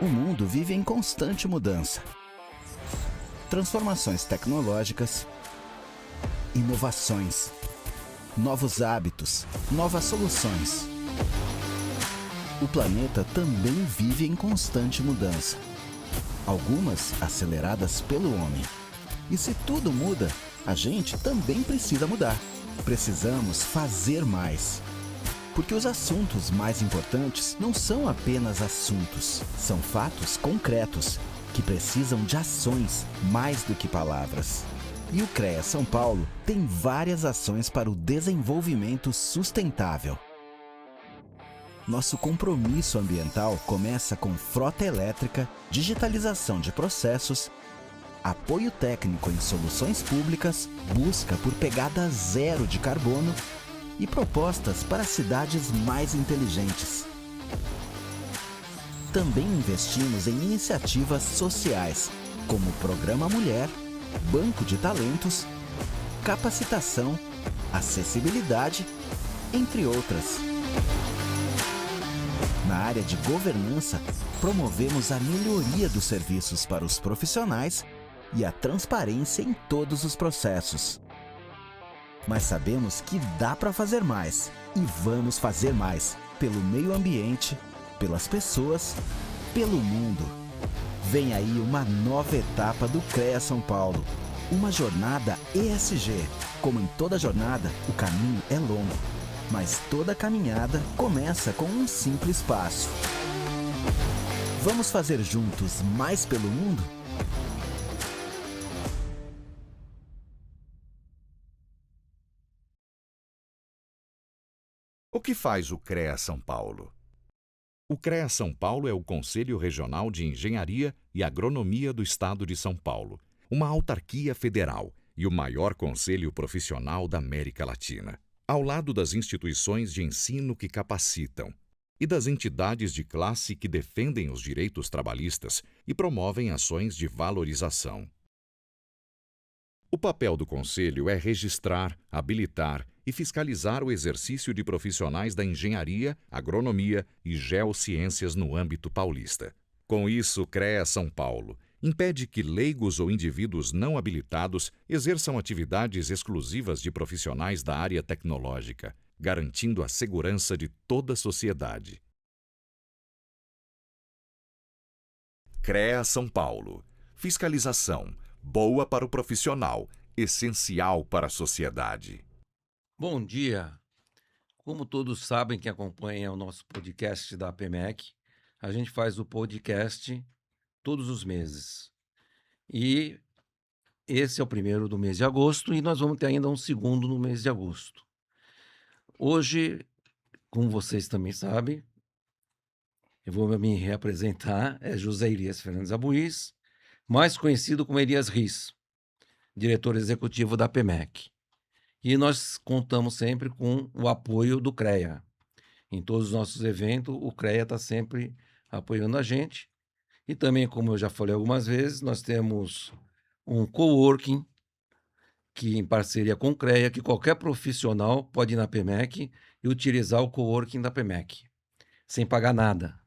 O mundo vive em constante mudança. Transformações tecnológicas, inovações, novos hábitos, novas soluções. O planeta também vive em constante mudança. Algumas aceleradas pelo homem. E se tudo muda, a gente também precisa mudar. Precisamos fazer mais. Porque os assuntos mais importantes não são apenas assuntos, são fatos concretos que precisam de ações mais do que palavras. E o CREA São Paulo tem várias ações para o desenvolvimento sustentável. Nosso compromisso ambiental começa com frota elétrica, digitalização de processos, apoio técnico em soluções públicas, busca por pegada zero de carbono e propostas para cidades mais inteligentes. Também investimos em iniciativas sociais, como o Programa Mulher, Banco de Talentos, capacitação, acessibilidade, entre outras. Na área de governança, promovemos a melhoria dos serviços para os profissionais e a transparência em todos os processos. Mas sabemos que dá para fazer mais e vamos fazer mais pelo meio ambiente, pelas pessoas, pelo mundo. Vem aí uma nova etapa do CREA São Paulo, uma jornada ESG. Como em toda jornada, o caminho é longo, mas toda caminhada começa com um simples passo. Vamos fazer juntos mais pelo mundo? O que faz o CREA São Paulo? O CREA São Paulo é o Conselho Regional de Engenharia e Agronomia do Estado de São Paulo, uma autarquia federal e o maior conselho profissional da América Latina. Ao lado das instituições de ensino que capacitam e das entidades de classe que defendem os direitos trabalhistas e promovem ações de valorização. O papel do Conselho é registrar, habilitar e fiscalizar o exercício de profissionais da engenharia, agronomia e geociências no âmbito paulista. Com isso, o CREA São Paulo impede que leigos ou indivíduos não habilitados exerçam atividades exclusivas de profissionais da área tecnológica, garantindo a segurança de toda a sociedade. CREA São Paulo. Fiscalização. Boa para o profissional, essencial para a sociedade. Bom dia! Como todos sabem que acompanham o nosso podcast da APMEC, a gente faz o podcast todos os meses. E esse é o primeiro do mês de agosto e nós vamos ter ainda um segundo no mês de agosto. Hoje, como vocês também sabem, eu vou me reapresentar, é José Elias Fernandes Abuiz, mais conhecido como Elias Riz, diretor executivo da APMEC. E nós contamos sempre com o apoio do CREA. Em todos os nossos eventos, o CREA está sempre apoiando a gente. E também, como eu já falei algumas vezes, nós temos um coworking, que em parceria com o CREA, que qualquer profissional pode ir na PMEC e utilizar o coworking da PMEC, sem pagar nada,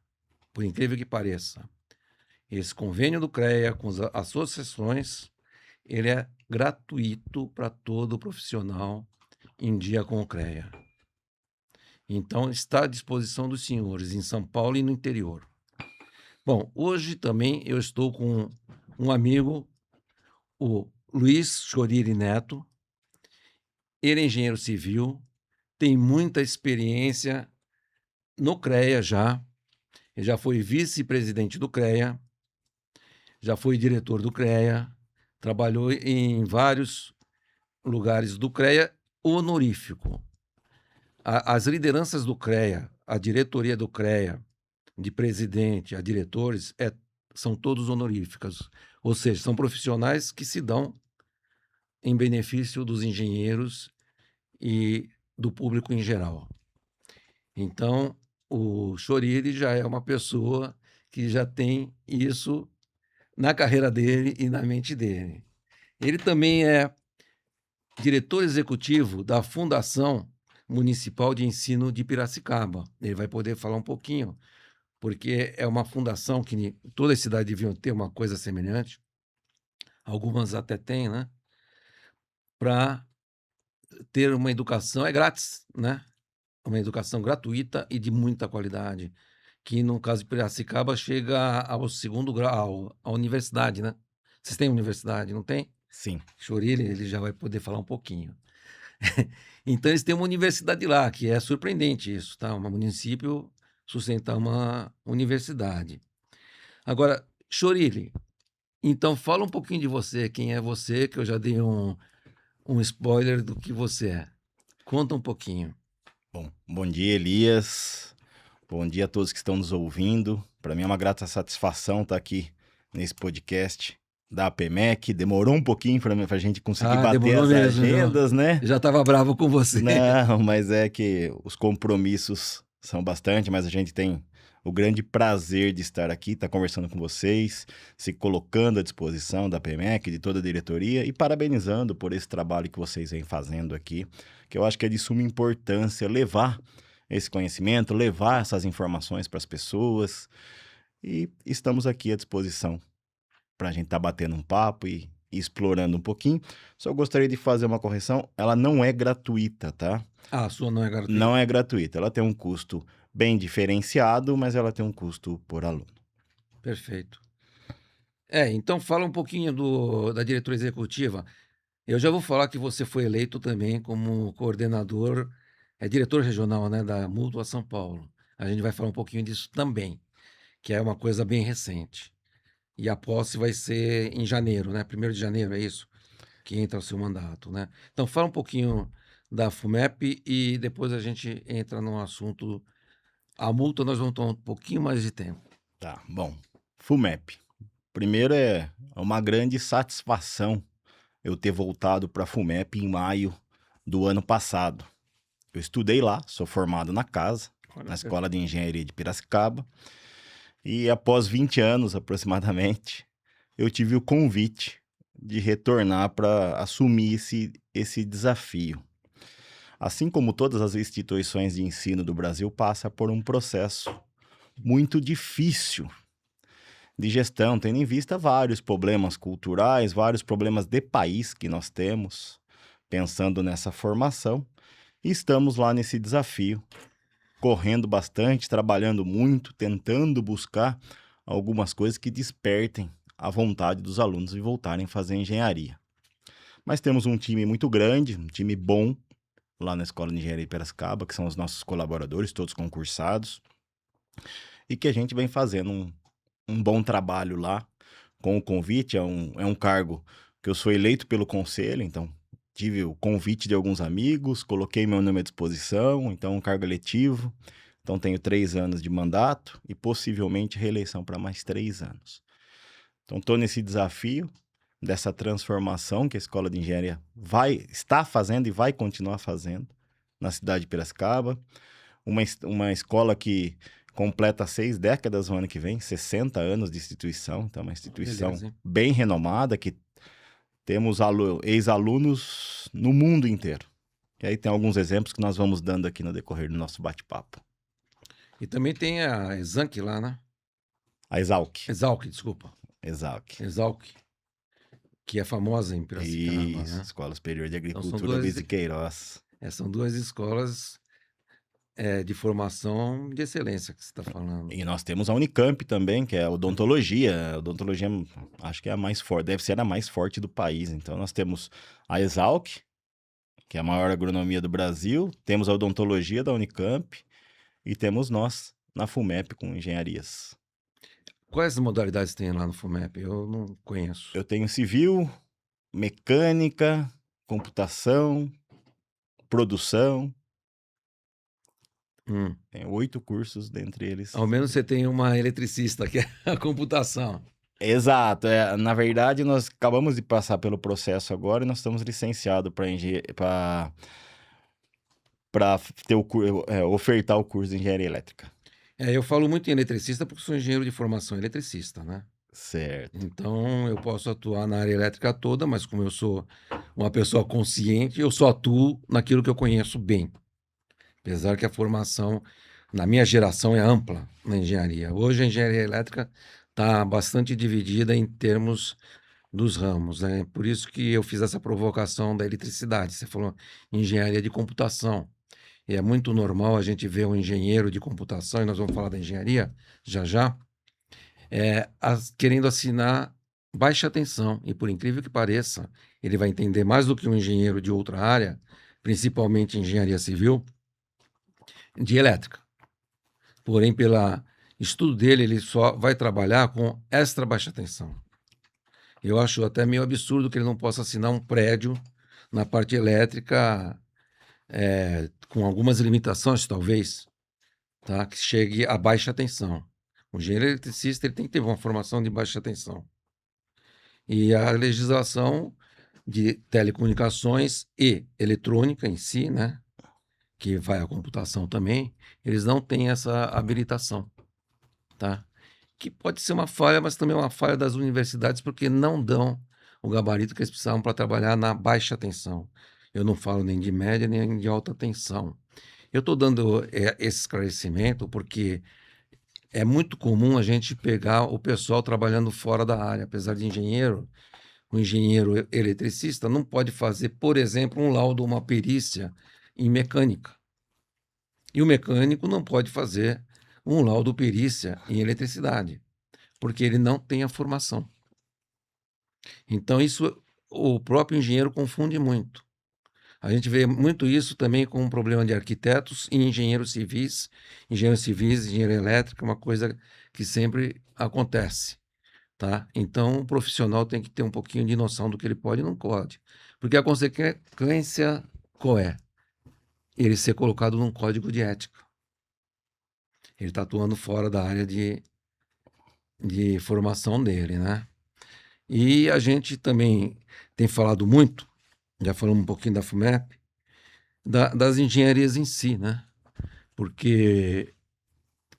por incrível que pareça. Esse convênio do CREA com as associações, ele é gratuito para todo profissional em dia com o CREA. Então, está à disposição dos senhores em São Paulo e no interior. Bom, hoje também eu estou com um amigo, o Luiz Choriri Neto. Ele é engenheiro civil, tem muita experiência no CREA já. Ele já foi vice-presidente do CREA, já foi diretor do CREA, trabalhou em vários lugares do CREA honorífico. As lideranças do CREA, a diretoria do CREA, de presidente a diretores, são todos honoríficas. Ou seja, são profissionais que se dão em benefício dos engenheiros e do público em geral. Então, o Choriri já é uma pessoa que já tem isso na carreira dele e na mente dele. Ele também é diretor executivo da Fundação Municipal de Ensino de Piracicaba. Ele vai poder falar um pouquinho porque é uma fundação que todas as cidades deviam ter uma coisa semelhante, algumas até têm, né? Para ter uma educação, é grátis, né? Uma educação gratuita e de muita qualidade, que no caso de Piracicaba chega ao segundo grau, à universidade, né? Vocês têm universidade, não tem? Sim. Chorili, ele já vai poder falar um pouquinho. Então, eles têm uma universidade lá, que é surpreendente isso, tá? Um município sustentar uma universidade. Agora, Chorili, então fala um pouquinho de você, quem é você, que eu já dei um spoiler do que você é. Conta um pouquinho. Bom dia, Elias. Bom dia a todos que estão nos ouvindo. Para mim é uma grata satisfação estar aqui nesse podcast da APMEC. Demorou um pouquinho para a gente conseguir bater demorou as mesmo, agendas, né? Já estava bravo com você. Não, mas é que os compromissos são bastante, mas a gente tem o grande prazer de estar aqui, estar conversando com vocês, se colocando à disposição da PMEC, de toda a diretoria e parabenizando por esse trabalho que vocês vêm fazendo aqui, que eu acho que é de suma importância levar esse conhecimento, levar essas informações para as pessoas e estamos aqui à disposição para a gente estar batendo um papo e explorando um pouquinho. Só gostaria de fazer uma correção, ela não é gratuita, tá? Ah, a sua não é gratuita? Não é gratuita, ela tem um custo bem diferenciado, mas ela tem um custo por aluno. Perfeito. Então fala um pouquinho da diretoria executiva. Eu já vou falar que você foi eleito também como coordenador, diretor regional, né, da Mútua São Paulo. A gente vai falar um pouquinho disso também, que é uma coisa bem recente. E a posse vai ser em janeiro, né? 1º de janeiro, é isso? Que entra o seu mandato, né? Então fala um pouquinho da FUMEP e depois a gente entra no assunto. A multa nós vamos tomar um pouquinho mais de tempo. Tá, bom. FUMEP. Primeiro é uma grande satisfação eu ter voltado para a FUMEP em maio do ano passado. Eu estudei lá, sou formado na casa, na Escola de Engenharia de Piracicaba, e após 20 anos aproximadamente, eu tive o convite de retornar para assumir esse desafio. Assim como todas as instituições de ensino do Brasil, passa por um processo muito difícil de gestão, tendo em vista vários problemas culturais, vários problemas de país que nós temos, pensando nessa formação. E estamos lá nesse desafio, correndo bastante, trabalhando muito, tentando buscar algumas coisas que despertem a vontade dos alunos de voltarem a fazer engenharia. Mas temos um time muito grande, um time bom, lá na Escola de Engenharia de Piracicaba, que são os nossos colaboradores, todos concursados, e que a gente vem fazendo um bom trabalho lá, com o convite, é um cargo que eu sou eleito pelo conselho, então tive o convite de alguns amigos, coloquei meu nome à disposição, então um cargo eletivo, então tenho 3 anos de mandato e possivelmente reeleição para mais 3 anos. Então estou nesse desafio dessa transformação que a Escola de Engenharia está fazendo e vai continuar fazendo na cidade de Piracicaba. Uma escola que completa 6 décadas no ano que vem, 60 anos de instituição. Então, uma instituição bem renomada, que temos ex-alunos no mundo inteiro. E aí tem alguns exemplos que nós vamos dando aqui no decorrer do nosso bate-papo. E também tem a Exanc lá, né? A Exalc. Exalc, desculpa. Exalc. Que é famosa em Piracicaba, Isso, né? Escola Superior de Agricultura Luiz de Queiroz. São 2 escolas de formação de excelência que você está falando. E nós temos a Unicamp também, que é a odontologia. A odontologia acho que é a mais forte, deve ser a mais forte do país. Então nós temos a Exalc, que é a maior agronomia do Brasil, temos a odontologia da Unicamp e temos nós na FUMEP com engenharias. Quais modalidades tem lá no FUMEP? Eu não conheço. Eu tenho civil, mecânica, computação, produção. Tem 8 cursos dentre eles. Ao menos você tem uma eletricista, que é a computação. Exato. Na verdade, nós acabamos de passar pelo processo agora e nós estamos licenciados para ofertar o curso de engenharia elétrica. Eu falo muito em eletricista porque sou engenheiro de formação eletricista, né? Certo. Então, eu posso atuar na área elétrica toda, mas como eu sou uma pessoa consciente, eu só atuo naquilo que eu conheço bem. Apesar que a formação na minha geração, é ampla na engenharia. Hoje a engenharia elétrica está bastante dividida em termos dos ramos, né? Por isso que eu fiz essa provocação da eletricidade. Você falou engenharia de computação. E é muito normal a gente ver um engenheiro de computação, e nós vamos falar da engenharia já já, querendo assinar baixa tensão. E por incrível que pareça, ele vai entender mais do que um engenheiro de outra área, principalmente engenharia civil, de elétrica. Porém, pelo estudo dele, ele só vai trabalhar com extra baixa tensão. Eu acho até meio absurdo que ele não possa assinar um prédio na parte elétrica, com algumas limitações, talvez, tá? Que chegue a baixa tensão. O engenheiro eletricista ele tem que ter uma formação de baixa tensão. E a legislação de telecomunicações e eletrônica em si, né? Que vai à computação também, eles não têm essa habilitação, tá? Que pode ser uma falha, mas também é uma falha das universidades, porque não dão o gabarito que eles precisavam para trabalhar na baixa tensão. Eu não falo nem de média, nem de alta tensão. Eu estou dando esse esclarecimento porque é muito comum a gente pegar o pessoal trabalhando fora da área, apesar de engenheiro. O engenheiro eletricista não pode fazer, por exemplo, um laudo ou uma perícia em mecânica. E o mecânico não pode fazer um laudo perícia em eletricidade, porque ele não tem a formação. Então, isso o próprio engenheiro confunde muito. A gente vê muito isso também com um problema de arquitetos e engenheiros civis, engenheiro elétrico, uma coisa que sempre acontece, tá? Então, o profissional tem que ter um pouquinho de noção do que ele pode e não pode. Porque a consequência qual é? Ele ser colocado num código de ética. Ele está atuando fora da área de formação dele, né? E a gente também tem falado muito, já falamos um pouquinho da FUMEP, das engenharias em si, né? Porque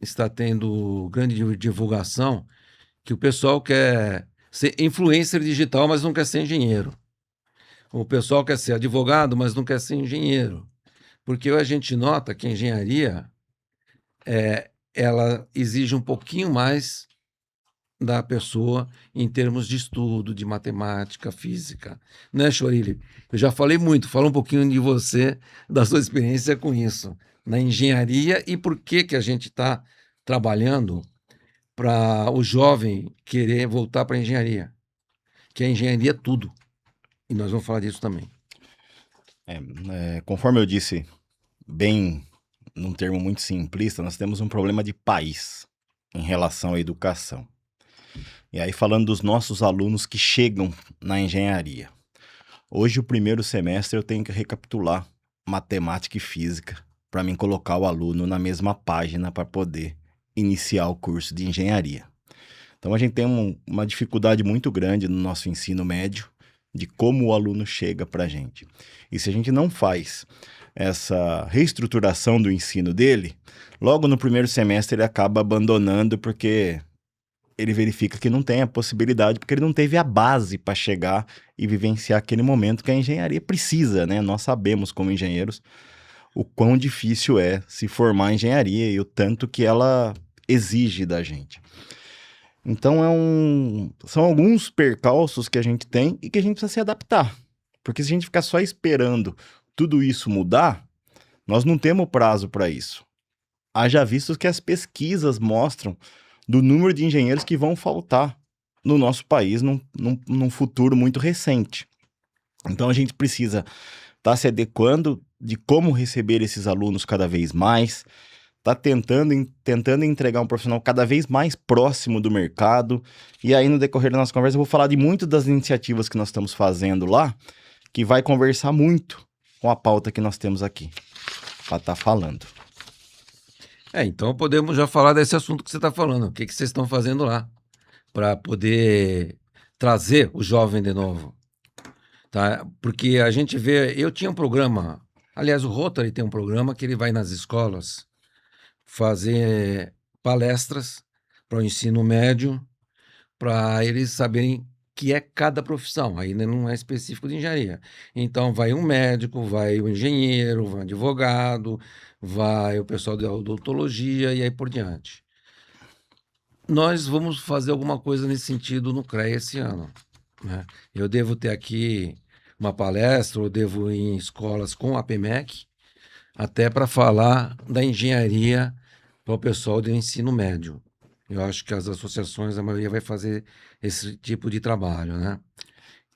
está tendo grande divulgação que o pessoal quer ser influencer digital, mas não quer ser engenheiro. O pessoal quer ser advogado, mas não quer ser engenheiro. Porque a gente nota que a engenharia ela exige um pouquinho mais da pessoa em termos de estudo, de matemática, física. Né, Chorilli? Eu já falei muito, fala um pouquinho de você, da sua experiência com isso, na engenharia e por que a gente está trabalhando para o jovem querer voltar para a engenharia. Que a engenharia é tudo. E nós vamos falar disso também. Conforme eu disse, bem num termo muito simplista, nós temos um problema de país em relação à educação. E aí falando dos nossos alunos que chegam na engenharia. Hoje, o primeiro semestre, eu tenho que recapitular matemática e física para mim colocar o aluno na mesma página para poder iniciar o curso de engenharia. Então, a gente tem uma dificuldade muito grande no nosso ensino médio de como o aluno chega para a gente. E se a gente não faz essa reestruturação do ensino dele, logo no primeiro semestre ele acaba abandonando porque ele verifica que não tem a possibilidade, porque ele não teve a base para chegar e vivenciar aquele momento que a engenharia precisa, né? Nós sabemos, como engenheiros, o quão difícil é se formar em engenharia e o tanto que ela exige da gente. Então, são alguns percalços que a gente tem e que a gente precisa se adaptar. Porque se a gente ficar só esperando tudo isso mudar, nós não temos prazo para isso. Haja visto que as pesquisas mostram do número de engenheiros que vão faltar no nosso país num futuro muito recente. Então, a gente precisa estar se adequando de como receber esses alunos cada vez mais, está tentando entregar um profissional cada vez mais próximo do mercado. E aí, no decorrer da nossa conversa, eu vou falar de muitas das iniciativas que nós estamos fazendo lá, que vai conversar muito com a pauta que nós temos aqui, para estar falando. Então podemos já falar desse assunto que você está falando. O que vocês estão fazendo lá para poder trazer o jovem de novo? Tá? Porque a gente vê... Eu tinha um programa... Aliás, o Rotary tem um programa que ele vai nas escolas fazer palestras para o ensino médio, para eles saberem que é cada profissão, ainda não é específico de engenharia. Então, vai um médico, vai um engenheiro, vai um advogado, vai o pessoal da odontologia e aí por diante. Nós vamos fazer alguma coisa nesse sentido no CREA esse ano, né? Eu devo ter aqui uma palestra, eu devo ir em escolas com a PMEC, até para falar da engenharia para o pessoal do ensino médio. Eu acho que as associações, a maioria vai fazer esse tipo de trabalho, né?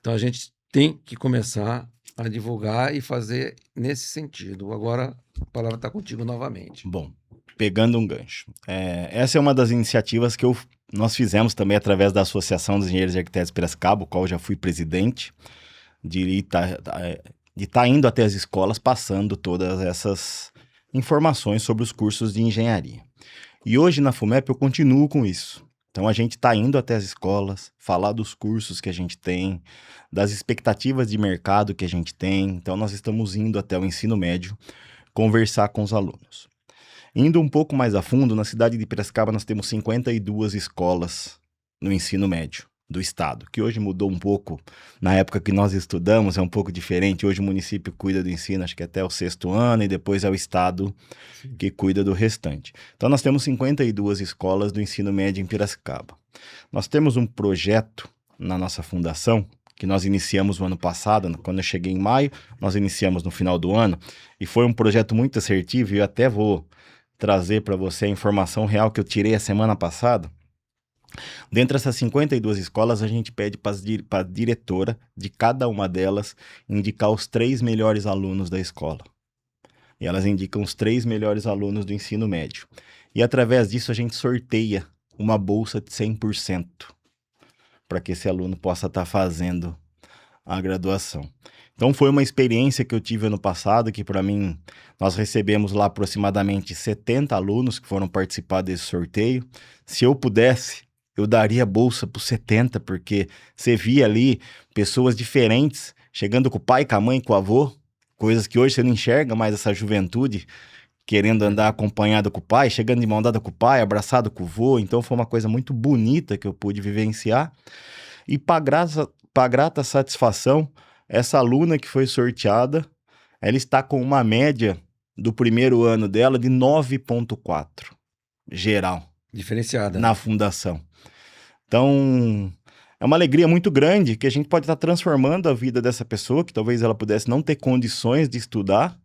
Então a gente tem que começar a divulgar e fazer nesse sentido. Agora a palavra está contigo novamente. Bom, pegando um gancho. Essa é uma das iniciativas que nós fizemos também através da Associação dos Engenheiros e Arquitetos de Piracicaba, o qual eu já fui presidente, de estar indo até as escolas passando todas essas informações sobre os cursos de engenharia. E hoje na FUMEP eu continuo com isso. Então a gente está indo até as escolas, falar dos cursos que a gente tem, das expectativas de mercado que a gente tem. Então nós estamos indo até o ensino médio conversar com os alunos. Indo um pouco mais a fundo, na cidade de Piracicaba nós temos 52 escolas no ensino médio do estado, que hoje mudou um pouco. Na época que nós estudamos é um pouco diferente. Hoje o município cuida do ensino, acho que até o 6º ano, e depois é o estado que cuida do restante. Então nós temos 52 escolas do ensino médio em Piracicaba. Nós temos um projeto na nossa fundação, que nós iniciamos no ano passado, quando eu cheguei em maio, nós iniciamos no final do ano, e foi um projeto muito assertivo, e eu até vou trazer para você a informação real que eu tirei a semana passada. Dentre essas 52 escolas, a gente pede para a diretora de cada uma delas indicar os 3 melhores alunos da escola. E elas indicam os 3 melhores alunos do ensino médio. E através disso a gente sorteia uma bolsa de 100% para que esse aluno possa estar fazendo a graduação. Então foi uma experiência que eu tive ano passado, que para mim, nós recebemos lá aproximadamente 70 alunos que foram participar desse sorteio. Se eu pudesse, eu daria bolsa para os 70, porque você via ali pessoas diferentes, chegando com o pai, com a mãe, com o avô, coisas que hoje você não enxerga mais, essa juventude querendo andar acompanhada com o pai, chegando de mão dada com o pai, abraçado com o vô. Então foi uma coisa muito bonita que eu pude vivenciar. E para grata satisfação, essa aluna que foi sorteada, ela está com uma média do primeiro ano dela de 9,4 geral. Diferenciada. Na fundação. Então, é uma alegria muito grande que a gente pode estar transformando a vida dessa pessoa, que talvez ela pudesse não ter condições de estudar,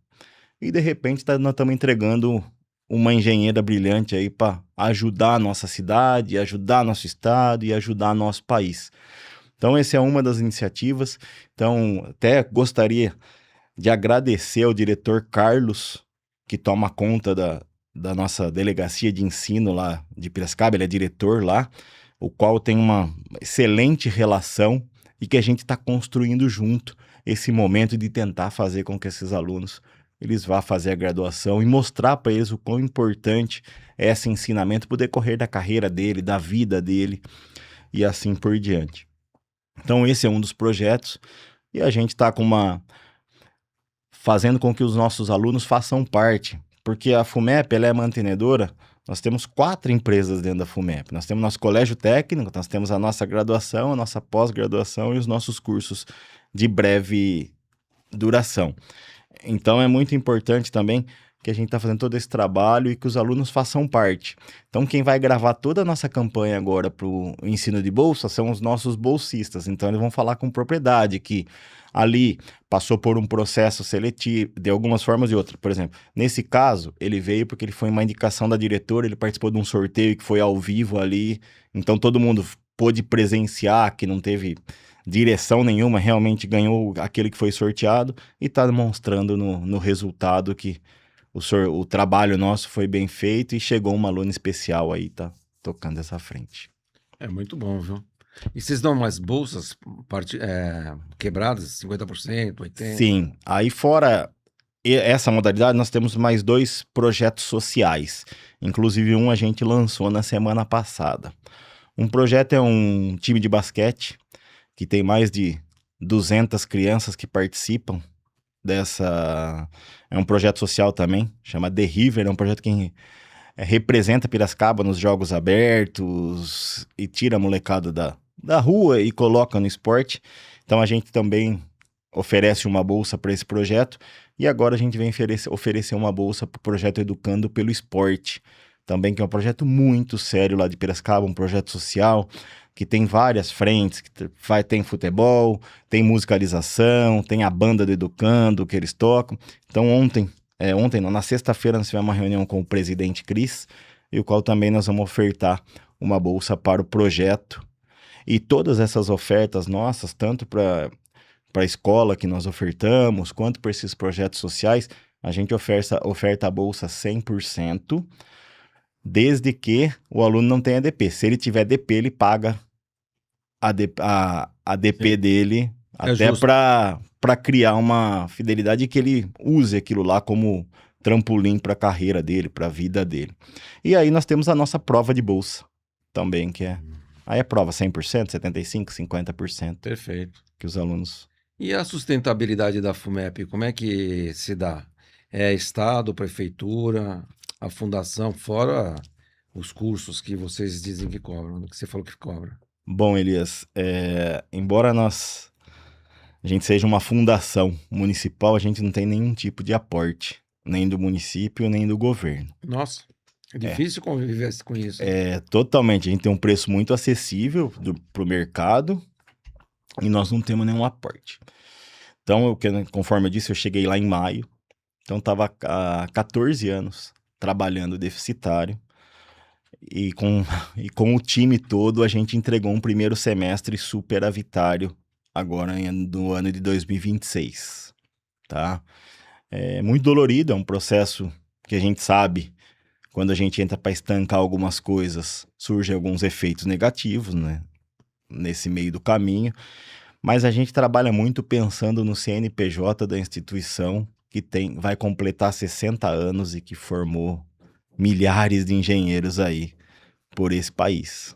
e de repente nós estamos entregando uma engenheira brilhante aí para ajudar a nossa cidade, ajudar nosso estado e ajudar nosso país. Então, essa é uma das iniciativas. Então, até gostaria de agradecer ao diretor Carlos, que toma conta da nossa delegacia de ensino lá de Piracicaba, ele é diretor lá, o qual tem uma excelente relação e que a gente está construindo junto esse momento de tentar fazer com que esses alunos eles vá fazer a graduação e mostrar para eles o quão importante é esse ensinamento para o decorrer da carreira dele, da vida dele e assim por diante. Então esse é um dos projetos e a gente está fazendo com que os nossos alunos façam parte, porque a FUMEP ela é mantenedora. Nós temos 4 empresas dentro da FUMEP. Nós temos nosso colégio técnico, nós temos a nossa graduação, a nossa pós-graduação e os nossos cursos de breve duração. Então é muito importante também que a gente está fazendo todo esse trabalho e que os alunos façam parte. Então quem vai gravar toda a nossa campanha agora para o ensino de bolsa são os nossos bolsistas. Então eles vão falar com propriedade que ali passou por um processo seletivo, de algumas formas e outras. Por exemplo, nesse caso, ele veio porque ele foi uma indicação da diretora, ele participou de um sorteio que foi ao vivo ali, então todo mundo pôde presenciar, que não teve direção nenhuma, realmente ganhou aquele que foi sorteado e está demonstrando no resultado que o trabalho nosso foi bem feito e chegou uma aluna especial aí, tá tocando essa frente. É muito bom, viu? E vocês dão mais bolsas quebradas, 50%, 80%? Sim, aí fora essa modalidade, nós temos mais 2 projetos sociais. Inclusive um a gente lançou na semana passada. Um projeto é um time de basquete, que tem mais de 200 crianças que participam dessa... É um projeto social também, chama The River, é um projeto que representa Piracicaba nos jogos abertos e tira a molecada da rua e coloca no esporte. Então a gente também oferece uma bolsa para esse projeto e agora a gente vem oferecer uma bolsa para o projeto Educando pelo Esporte, também que é um projeto muito sério lá de Piracicaba, um projeto social que tem várias frentes, que tem futebol, tem musicalização, tem a banda do Educando que eles tocam. Então na sexta-feira nós tivemos uma reunião com o presidente Cris, e o qual também nós vamos ofertar uma bolsa para o projeto. E todas essas ofertas nossas, tanto para a escola que nós ofertamos, quanto para esses projetos sociais, a gente oferta a bolsa 100%, desde que o aluno não tenha DP. Se ele tiver DP, ele paga a DP dele, até para criar uma fidelidade, que ele use aquilo lá como trampolim para a carreira dele, para a vida dele. E aí nós temos a nossa prova de bolsa também, que é... Aí é prova 100%, 75%, 50%. Perfeito. Que os alunos... E a sustentabilidade da FUMEP, como é que se dá? É Estado, Prefeitura, a Fundação, fora os cursos que vocês dizem que cobram, que você falou que cobra? Bom, Elias, embora a gente seja uma fundação municipal, a gente não tem nenhum tipo de aporte, nem do município, nem do governo. Nossa, é difícil conviver com isso. Totalmente, a gente tem um preço muito acessível para o mercado e nós não temos nenhum aporte. Então, conforme eu disse, eu cheguei lá em maio, então estava há 14 anos trabalhando deficitário e com o time todo a gente entregou um primeiro semestre superavitário agora no ano de 2026, tá? É muito dolorido, é um processo que a gente sabe, quando a gente entra para estancar algumas coisas, surgem alguns efeitos negativos, né? Nesse meio do caminho, mas a gente trabalha muito pensando no CNPJ da instituição, que vai completar 60 anos e que formou milhares de engenheiros aí por esse país.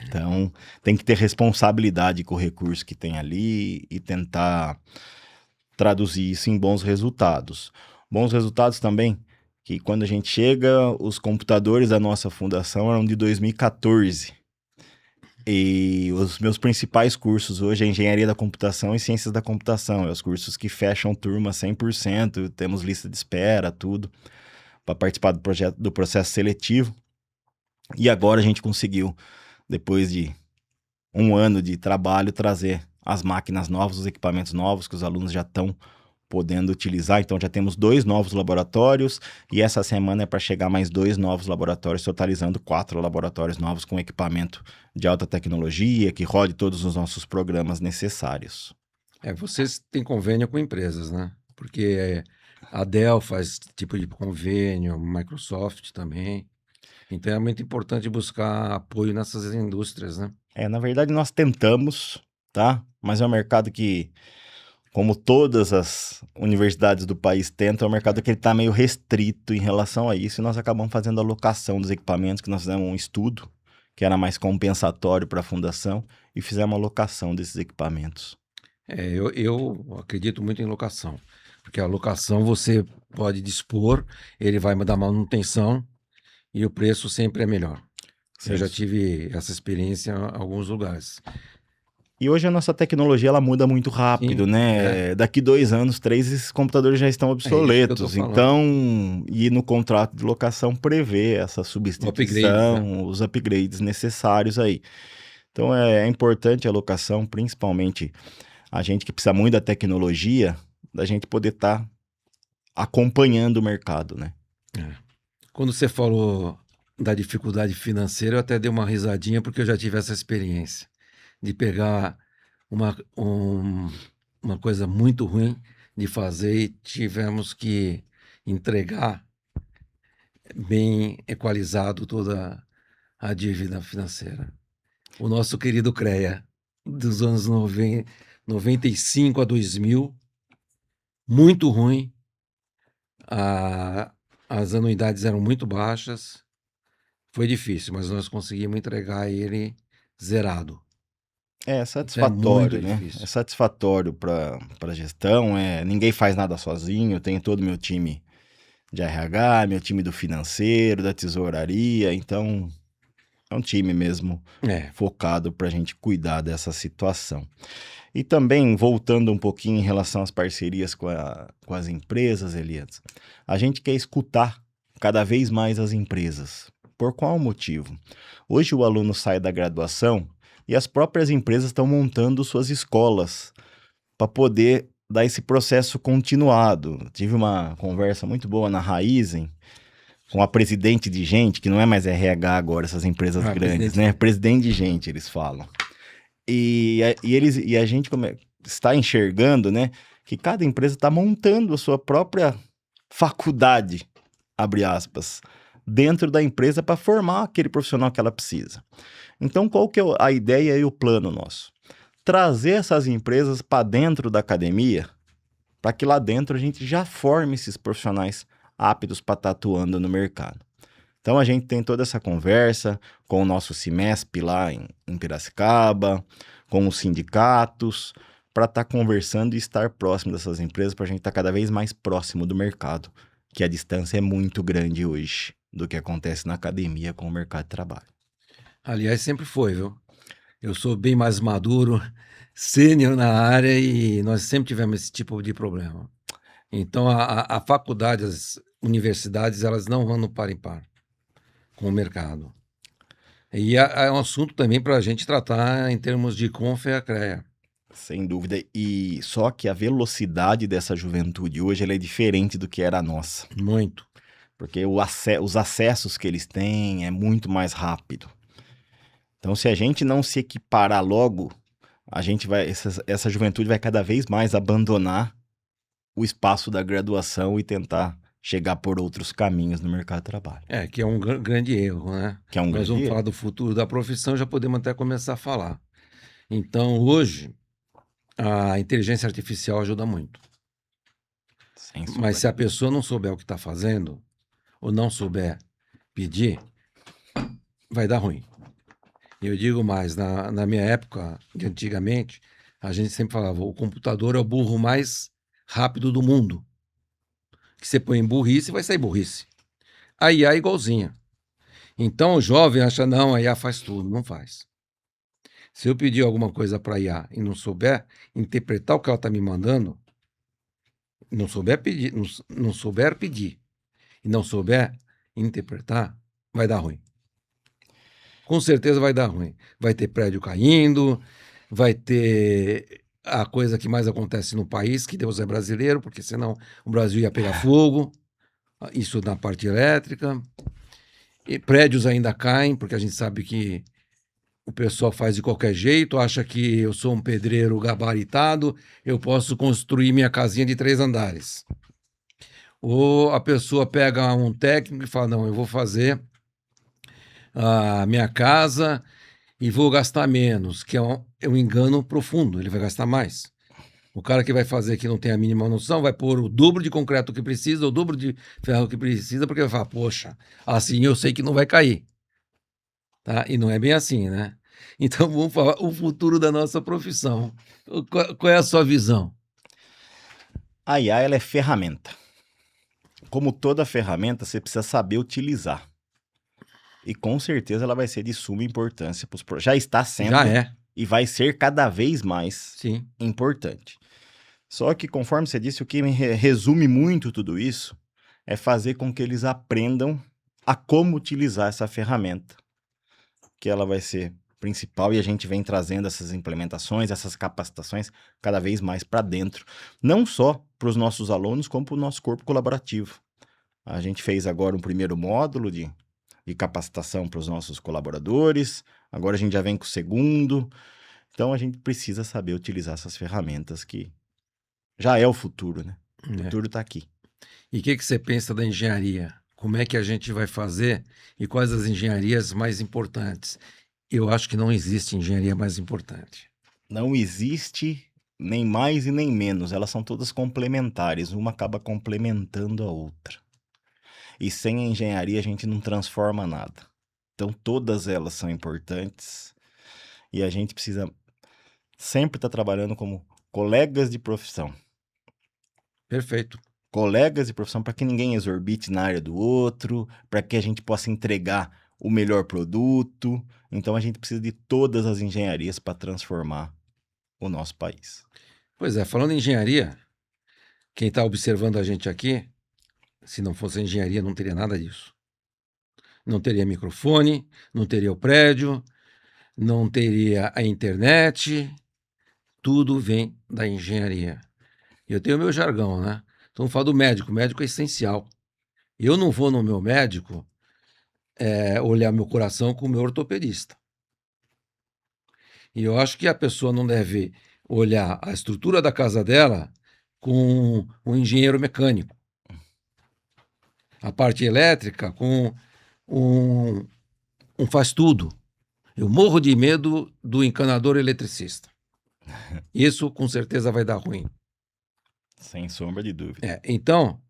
Então, tem que ter responsabilidade com o recurso que tem ali e tentar traduzir isso em bons resultados. Bons resultados também, que quando a gente chega, os computadores da nossa fundação eram de 2014. E os meus principais cursos hoje é Engenharia da Computação e Ciências da Computação. É os cursos que fecham turma 100%, temos lista de espera, tudo, para participar do processo seletivo. E agora a gente conseguiu, depois de um ano de trabalho, trazer as máquinas novas, os equipamentos novos que os alunos já estão podendo utilizar. Então já temos 2 novos laboratórios e essa semana é para chegar mais 2 novos laboratórios, totalizando 4 laboratórios novos com equipamento de alta tecnologia, que rode todos os nossos programas necessários. Vocês têm convênio com empresas, né? Porque a Dell faz tipo de convênio, Microsoft também. Então é muito importante buscar apoio nessas indústrias, né? Na verdade nós tentamos, tá? Mas é um mercado que, como todas as universidades do país tentam, é um mercado que ele está meio restrito em relação a isso, e nós acabamos fazendo a locação dos equipamentos, que nós fizemos um estudo, que era mais compensatório para a fundação, e fizemos a locação desses equipamentos. Eu acredito muito em locação, porque a locação você pode dispor, ele vai dar manutenção, e o preço sempre é melhor. Sim. Eu já tive essa experiência em alguns lugares. E hoje a nossa tecnologia ela muda muito rápido, Sim, né? Daqui 2 anos, 3, esses computadores já estão obsoletos. Então, e no contrato de locação prevê essa substituição, os upgrades necessários aí. Então é importante a locação, principalmente a gente que precisa muito da tecnologia, da gente poder estar acompanhando o mercado, né? Quando você falou da dificuldade financeira, eu até dei uma risadinha porque eu já tive essa experiência de pegar uma coisa muito ruim de fazer e tivemos que entregar bem equalizado toda a dívida financeira. O nosso querido CREA, dos anos 95 a 2000, muito ruim, as anuidades eram muito baixas, foi difícil, mas nós conseguimos entregar ele zerado. É satisfatório, né? Difícil. É satisfatório para a gestão. Ninguém faz nada sozinho. Eu tenho todo o meu time de RH, meu time do financeiro, da tesouraria. Então, É um time mesmo É. focado para a gente cuidar dessa situação. E também, voltando um pouquinho em relação às parcerias com as empresas, Elias, a gente quer escutar cada vez mais as empresas. Por qual motivo? Hoje o aluno sai da graduação e as próprias empresas estão montando suas escolas para poder dar esse processo continuado. Tive uma conversa muito boa na Raizen com a presidente de gente, que não é mais RH agora, essas empresas grandes, né? Presidente de gente, eles falam. E a gente está enxergando, né, que cada empresa está montando a sua própria faculdade, abre aspas, dentro da empresa para formar aquele profissional que ela precisa. Então, qual que é a ideia e o plano nosso? Trazer essas empresas para dentro da academia, para que lá dentro a gente já forme esses profissionais aptos para estar atuando no mercado. Então a gente tem toda essa conversa com o nosso CIMESP lá em Piracicaba, com os sindicatos, para estar conversando e estar próximo dessas empresas, para a gente estar cada vez mais próximo do mercado, que a distância é muito grande hoje do que acontece na academia com o mercado de trabalho. Aliás, sempre foi, viu? Eu sou bem mais maduro, sênior na área e nós sempre tivemos esse tipo de problema. Então, a faculdade, as universidades, elas não andam par em par com o mercado. E é um assunto também para a gente tratar em termos de CONF e ACREA. Sem dúvida. E só que a velocidade dessa juventude hoje ela é diferente do que era a nossa. Muito. Porque os acessos que eles têm é muito mais rápido. Então, se a gente não se equiparar logo, a gente vai, essa juventude vai cada vez mais abandonar o espaço da graduação e tentar chegar por outros caminhos no mercado de trabalho. É, que é um grande erro, né? Que é um Nós grande vamos erro. falar do futuro da profissão, já podemos até começar a falar. Então, hoje, a inteligência artificial ajuda muito. Sem sombra Mas se a de dúvida. pessoa não souber o que está fazendo, ou não souber pedir, vai dar ruim. E eu digo mais, na minha época, de antigamente, a gente sempre falava, o computador é o burro mais rápido do mundo. Que você põe em burrice, vai sair burrice. A IA é igualzinha. Então o jovem acha, não, a IA faz tudo. Não faz. Se eu pedir alguma coisa para a IA e não souber interpretar o que ela está me mandando, não souber pedir, não souber pedir e não souber interpretar, vai dar ruim. Com certeza vai dar ruim. Vai ter prédio caindo, vai ter a coisa que mais acontece no país, que Deus é brasileiro, porque senão o Brasil ia pegar fogo. Isso na parte elétrica. E prédios ainda caem, porque a gente sabe que o pessoal faz de qualquer jeito, acha que eu sou um pedreiro gabaritado, eu posso construir minha casinha de 3 andares. Ou a pessoa pega um técnico e fala, não, eu vou fazer a minha casa e vou gastar menos, que é um engano profundo, ele vai gastar mais. O cara que vai fazer que não tem a mínima noção vai pôr o dobro de concreto que precisa, o dobro de ferro que precisa, porque vai falar, poxa, assim eu sei que não vai cair. Tá? E não é bem assim, né? Então vamos falar o futuro da nossa profissão. Qual é a sua visão? A IA ela é ferramenta. Como toda ferramenta, você precisa saber utilizar. E com certeza ela vai ser de suma importância para os projetos. Já está sendo Já é, e vai ser cada vez mais sim. importante. Só que, conforme você disse, o que me resume muito tudo isso é fazer com que eles aprendam a como utilizar essa ferramenta, que ela vai ser principal e a gente vem trazendo essas implementações, essas capacitações cada vez mais para dentro, não só para os nossos alunos, como para o nosso corpo colaborativo. A gente fez agora um primeiro módulo de capacitação para os nossos colaboradores, agora a gente já vem com o segundo, então a gente precisa saber utilizar essas ferramentas que já é o futuro, né? O futuro está aqui. E o que você pensa da engenharia? Como é que a gente vai fazer e quais as engenharias mais importantes? Eu acho que não existe engenharia mais importante. Não existe nem mais e nem menos, elas são todas complementares, uma acaba complementando a outra. E sem a engenharia a gente não transforma nada. Então todas elas são importantes e a gente precisa sempre estar trabalhando como colegas de profissão. Perfeito. Colegas de profissão para que ninguém exorbite na área do outro, para que a gente possa entregar o melhor produto. Então a gente precisa de todas as engenharias para transformar o nosso país. Pois é, falando em engenharia, quem está observando a gente aqui, se não fosse a engenharia, não teria nada disso. Não teria microfone, não teria o prédio, não teria a internet, tudo vem da engenharia. Eu tenho o meu jargão, né? Então, vamos falar do médico. O médico é essencial. Eu não vou no meu médico olhar meu coração com o meu ortopedista. E eu acho que a pessoa não deve olhar a estrutura da casa dela com um engenheiro mecânico. A parte elétrica com um faz-tudo. Eu morro de medo do encanador eletricista. Isso, com certeza, vai dar ruim. Sem sombra de dúvida. Então,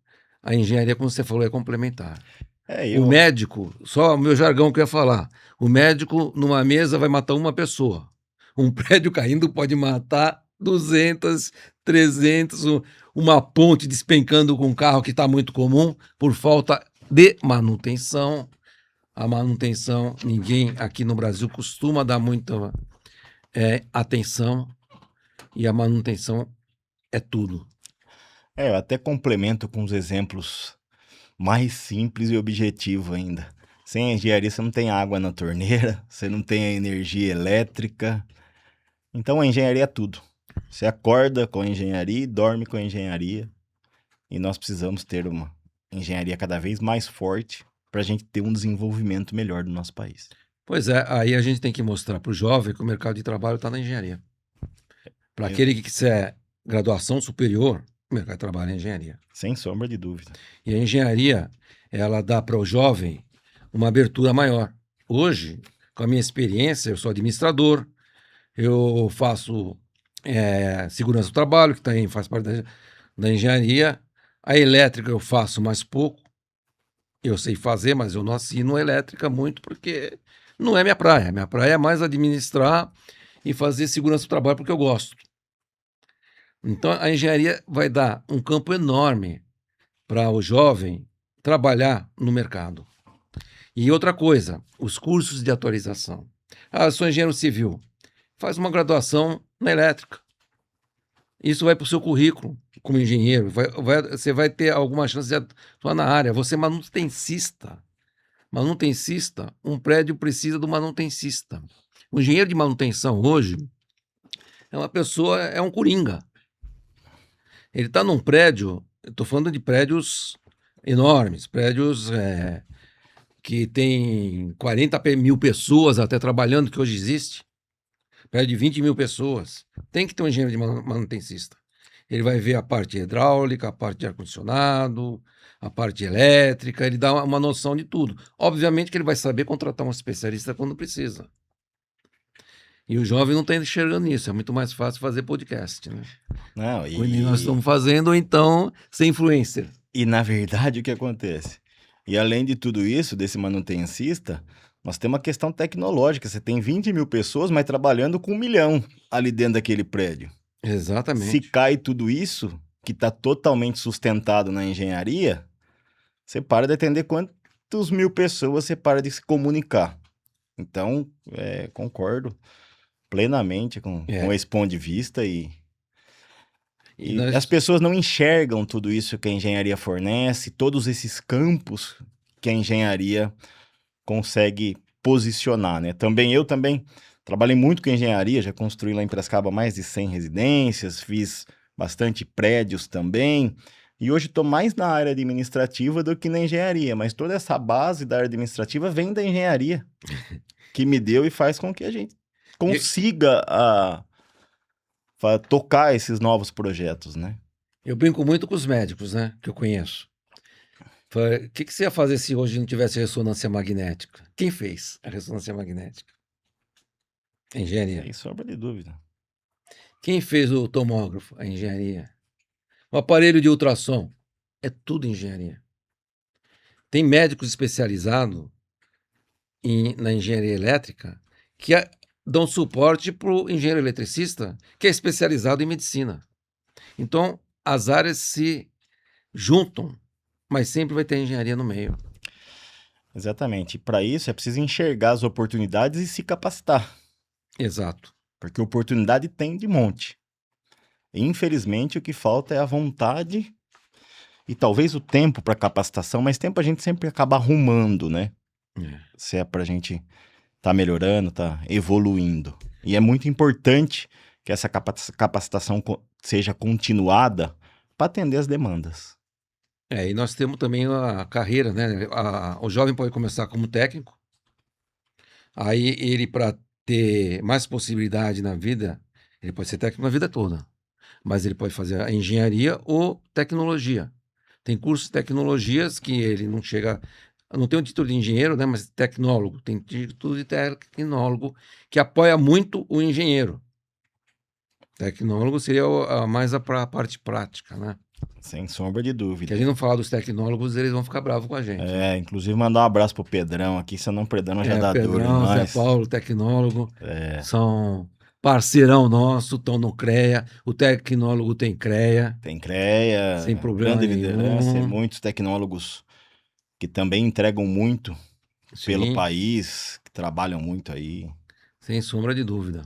a engenharia, como você falou, é complementar. Eu... O médico, só o meu jargão que eu ia falar, o médico numa mesa vai matar uma pessoa. Um prédio caindo pode matar 200, 300, uma ponte despencando com um carro que está muito comum por falta de manutenção. A manutenção, ninguém aqui no Brasil costuma dar muita atenção, e a manutenção é tudo. Eu até complemento com os exemplos mais simples e objetivos ainda. Sem engenharia você não tem água na torneira, você não tem a energia elétrica. Então a engenharia é tudo. Você acorda com a engenharia e dorme com a engenharia. E nós precisamos ter uma engenharia cada vez mais forte para a gente ter um desenvolvimento melhor do nosso país. Pois é, aí a gente tem que mostrar para o jovem que o mercado de trabalho está na engenharia. Para aquele que quiser graduação superior, o mercado de trabalho é engenharia. Sem sombra de dúvida. E a engenharia, ela dá para o jovem uma abertura maior. Hoje, com a minha experiência, eu sou administrador, eu faço segurança do trabalho, que também faz parte da engenharia. A elétrica eu faço mais pouco. Eu sei fazer, mas eu não assino elétrica muito porque não é minha praia. Minha praia é mais administrar e fazer segurança do trabalho porque eu gosto. Então, a engenharia vai dar um campo enorme para o jovem trabalhar no mercado. E outra coisa, os cursos de atualização. Eu sou engenheiro civil. Faz uma graduação na elétrica. Isso vai para o seu currículo como engenheiro. Você vai ter alguma chance de atuar na área. Você é manutencista. Manutencista, um prédio precisa do manutencista. O engenheiro de manutenção hoje é uma pessoa, é um coringa. Ele está num prédio, eu estou falando de prédios enormes, prédios que tem 40 mil pessoas até trabalhando, que hoje existe. Prédio de 20 mil pessoas. Tem que ter um engenheiro de manutencista. Ele vai ver a parte hidráulica, a parte de ar-condicionado, a parte elétrica, ele dá uma noção de tudo. Obviamente que ele vai saber contratar um especialista quando precisa. E o jovem não está enxergando isso, é muito mais fácil fazer podcast, né? Não, Como nós estamos fazendo, ou então ser influencer. E na verdade o que acontece? E além de tudo isso, desse manutencista, nós temos uma questão tecnológica. Você tem 20 mil pessoas, mas trabalhando com 1 milhão ali dentro daquele prédio. Exatamente. Se cai tudo isso, que está totalmente sustentado na engenharia, você para de atender quantas mil pessoas, você para de se comunicar. Então, concordo plenamente com esse ponto de vista e as pessoas não enxergam tudo isso que a engenharia fornece, todos esses campos que a engenharia consegue posicionar, né? Eu também trabalhei muito com engenharia, já construí lá em Piracicaba mais de 100 residências, fiz bastante prédios também, e hoje estou mais na área administrativa do que na engenharia, mas toda essa base da área administrativa vem da engenharia, que me deu e faz com que a gente consiga tocar esses novos projetos, né? Eu brinco muito com os médicos, né, que eu conheço. O que você ia fazer se hoje não tivesse ressonância magnética? Quem fez a ressonância magnética? A engenharia. Sem sombra de dúvida. Quem fez o tomógrafo? A engenharia. O aparelho de ultrassom? É tudo engenharia. Tem médicos especializados na engenharia elétrica que dão suporte para o engenheiro eletricista, que é especializado em medicina. Então, as áreas se juntam, mas sempre vai ter engenharia no meio. Exatamente. E para isso é preciso enxergar as oportunidades e se capacitar. Exato. Porque oportunidade tem de monte. Infelizmente, o que falta é a vontade e talvez o tempo para capacitação, mas tempo a gente sempre acaba arrumando, né? É. Se é para a gente tá melhorando, tá evoluindo. E é muito importante que essa capacitação seja continuada para atender as demandas. E nós temos também a carreira, né? O jovem pode começar como técnico, aí ele, para ter mais possibilidade na vida, ele pode ser técnico na vida toda, mas ele pode fazer a engenharia ou tecnologia. Tem cursos de tecnologias que ele não chega, não tem o título de engenheiro, né? Mas tecnólogo, tem título de tecnólogo que apoia muito o engenheiro. Tecnólogo seria mais a parte prática, né? Sem sombra de Que dúvida. a gente não falar dos tecnólogos, eles vão ficar bravos com a gente. Inclusive mandar um abraço pro Pedrão aqui, senão o Pedrão já dá dor em Pedrão, Zé nós. Paulo, tecnólogo, são parceirão nosso, estão no CREA, o tecnólogo tem CREA. Tem CREA, sem problema grande nenhum. liderança, e muitos tecnólogos que também entregam muito pelo país, que trabalham muito aí. Sem sombra de dúvida.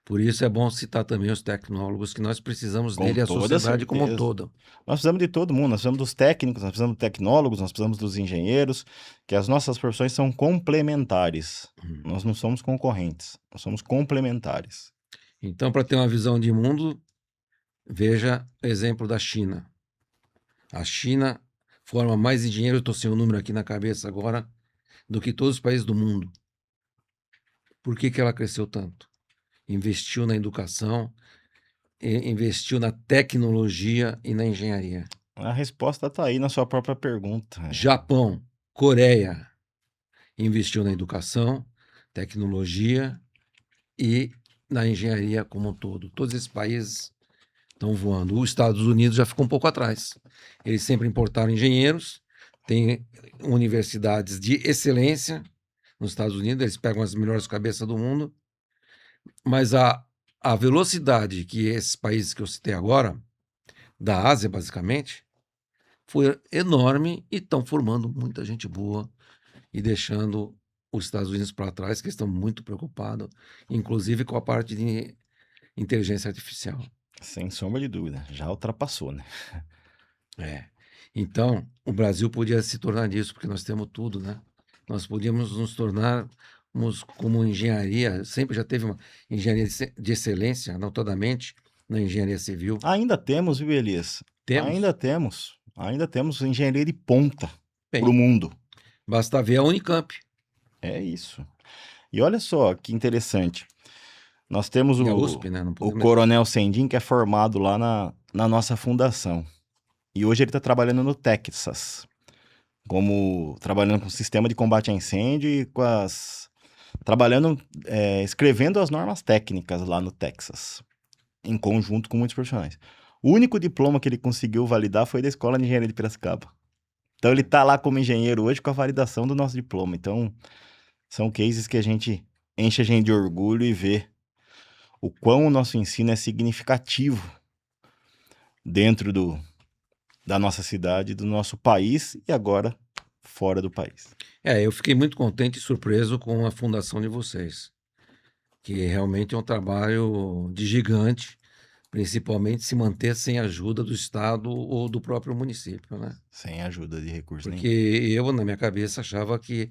Por isso é bom citar também os tecnólogos, que nós precisamos Com dele, a toda sociedade como um certeza. todo. Nós precisamos de todo mundo, nós precisamos dos técnicos, nós precisamos dos tecnólogos, nós precisamos dos engenheiros, que as nossas profissões são complementares. Nós não somos concorrentes, nós somos complementares. Então, para ter uma visão de mundo, veja o exemplo da China. A China forma mais engenheiros, estou sem o número aqui na cabeça agora, do que todos os países do mundo. Por que ela cresceu tanto? Investiu na educação, investiu na tecnologia e na engenharia. A resposta está aí na sua própria pergunta. Japão, Coreia, investiu na educação, tecnologia e na engenharia como um todo. Todos esses países estão voando. Os Estados Unidos já ficou um pouco atrás. Eles sempre importaram engenheiros, tem universidades de excelência nos Estados Unidos, eles pegam as melhores cabeças do mundo, mas a velocidade que esses países que eu citei agora, da Ásia basicamente, foi enorme e estão formando muita gente boa e deixando os Estados Unidos para trás, que estão muito preocupados, inclusive com a parte de inteligência artificial. Sem sombra de dúvida, já ultrapassou, né? Então, o Brasil podia se tornar disso, porque nós temos tudo, né? Nós podíamos nos tornarmos como engenharia, sempre já teve uma engenharia de excelência, notadamente, na engenharia civil. Ainda temos, viu, Elias? Temos. Ainda temos engenharia de ponta para o mundo. Basta ver a Unicamp. É isso. E olha só que interessante. Nós temos a USP, né? o Coronel Sendin, que é formado lá na nossa fundação. E hoje ele está trabalhando no Texas, trabalhando com o sistema de combate a incêndio e escrevendo as normas técnicas lá no Texas, em conjunto com muitos profissionais. O único diploma que ele conseguiu validar foi da Escola de Engenharia de Piracicaba. Então ele está lá como engenheiro hoje com a validação do nosso diploma. Então são cases que enche a gente de orgulho e vê o quão o nosso ensino é significativo dentro da nossa cidade, do nosso país e agora fora do país. Eu fiquei muito contente e surpreso com a fundação de vocês, que realmente é um trabalho de gigante, principalmente se manter sem ajuda do Estado ou do próprio município, né? Sem ajuda de recurso nenhum. Porque eu, na minha cabeça, achava que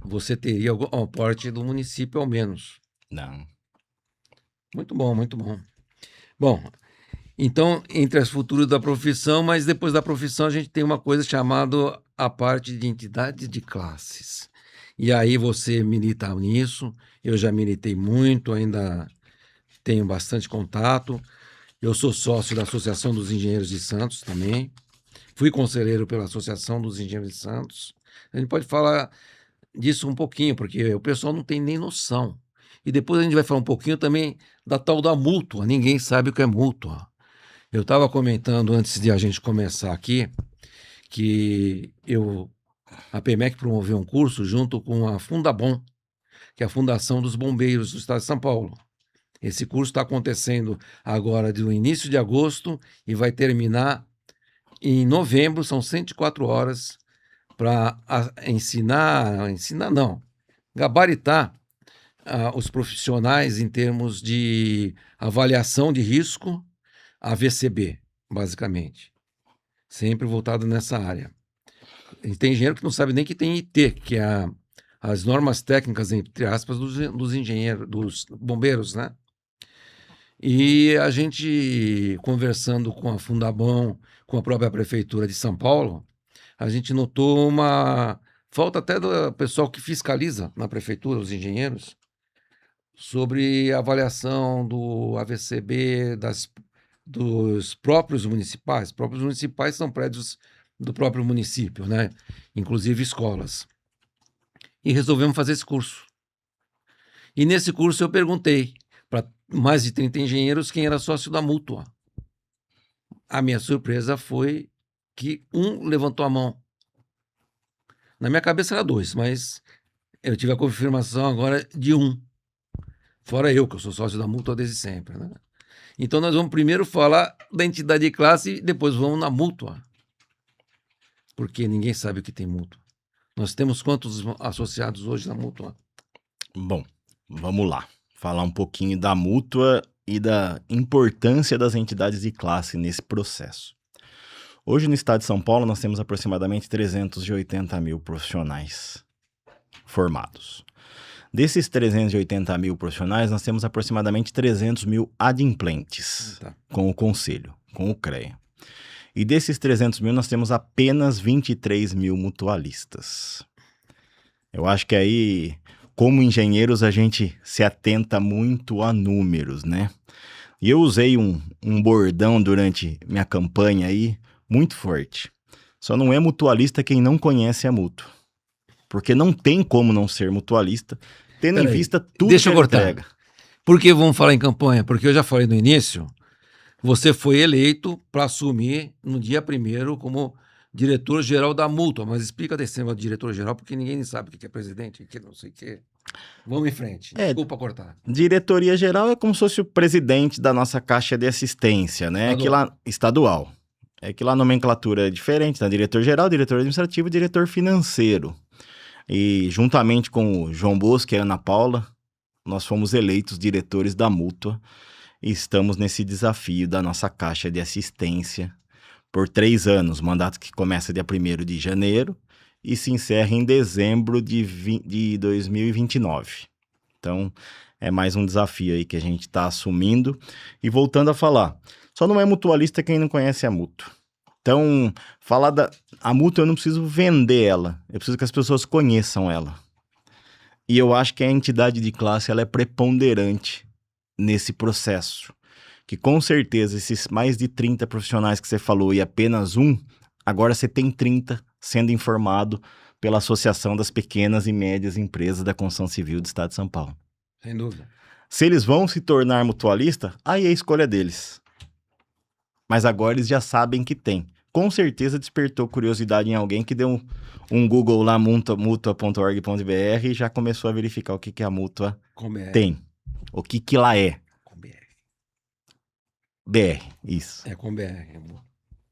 você teria algum aporte do município ao menos. Não. Muito bom, muito bom. Bom, então, entre as futuras da profissão, mas depois da profissão a gente tem uma coisa chamada a parte de entidade de classes. E aí você milita nisso, eu já militei muito, ainda tenho bastante contato. Eu sou sócio da Associação dos Engenheiros de Santos também. Fui conselheiro pela Associação dos Engenheiros de Santos. A gente pode falar disso um pouquinho, porque o pessoal não tem nem noção. E depois a gente vai falar um pouquinho também da tal da mútua. Ninguém sabe o que é mútua. Eu estava comentando antes de a gente começar aqui que a PMEC promoveu um curso junto com a Fundabom, que é a Fundação dos Bombeiros do Estado de São Paulo. Esse curso está acontecendo agora no início de agosto e vai terminar em novembro, são 104 horas para ensinar não, gabaritar os profissionais em termos de avaliação de risco, AVCB, basicamente. Sempre voltado nessa área. E tem engenheiro que não sabe nem que tem IT, que é as normas técnicas, entre aspas, dos engenheiros, dos bombeiros, né? E a gente, conversando com a Fundabom, com a própria Prefeitura de São Paulo, a gente notou uma falta até do pessoal que fiscaliza na Prefeitura, os engenheiros, sobre a avaliação do AVCB dos próprios municipais. Os próprios municipais são prédios do próprio município, né? Inclusive escolas. E resolvemos fazer esse curso. E nesse curso eu perguntei para mais de 30 engenheiros quem era sócio da Mútua. A minha surpresa foi que um levantou a mão. Na minha cabeça era 2, mas eu tive a confirmação agora de um. Fora eu, que eu sou sócio da Mútua desde sempre, né? Então nós vamos primeiro falar da entidade de classe e depois vamos na Mútua. Porque ninguém sabe o que tem Mútua. Nós temos quantos associados hoje na Mútua? Bom, vamos lá. Falar um pouquinho da Mútua e da importância das entidades de classe nesse processo. Hoje no estado de São Paulo nós temos aproximadamente 380 mil profissionais formados. Desses 380 mil profissionais, nós temos aproximadamente 300 mil adimplentes com o Conselho, com o CREA. E desses 300 mil, nós temos apenas 23 mil mutualistas. Eu acho que aí, como engenheiros, a gente se atenta muito a números, né? E eu usei um bordão durante minha campanha aí, muito forte. Só não é mutualista quem não conhece a Mútua. Porque não tem como não ser mutualista, tendo em vista tudo deixa que eu cortar. entrega. Por que vamos falar em campanha? Porque eu já falei no início, você foi eleito para assumir no dia 1º como diretor-geral da Mútua. Mas explica desse tema de diretor-geral, porque ninguém sabe o que é presidente, o que não sei o que. Vamos em frente. Desculpa cortar. Diretoria-geral é como se fosse o presidente da nossa Caixa de Assistência, né? Estadual. É que lá a nomenclatura é diferente, tá? Diretor-geral, diretor administrativo e diretor financeiro. E juntamente com o João Bosco e a Ana Paula, nós fomos eleitos diretores da Mútua e estamos nesse desafio da nossa Caixa de Assistência por 3 anos, mandato que começa dia 1º de janeiro e se encerra em dezembro de 2029. Então, é mais um desafio aí que a gente está assumindo. E voltando a falar, só não é mutualista quem não conhece a Mútua. Então, a Mútua eu não preciso vender ela, eu preciso que as pessoas conheçam ela. E eu acho que a entidade de classe ela é preponderante nesse processo. Que com certeza esses mais de 30 profissionais que você falou e apenas um, agora você tem 30 sendo informado pela Associação das Pequenas e Médias Empresas da Construção Civil do Estado de São Paulo. Sem dúvida. Se eles vão se tornar mutualista, aí é a escolha deles. Mas agora eles já sabem que tem. Com certeza despertou curiosidade em alguém que deu um Google lá, mutua.org.br e já começou a verificar o que a Mútua tem. O que lá é. Com BR. BR, isso. É com BR.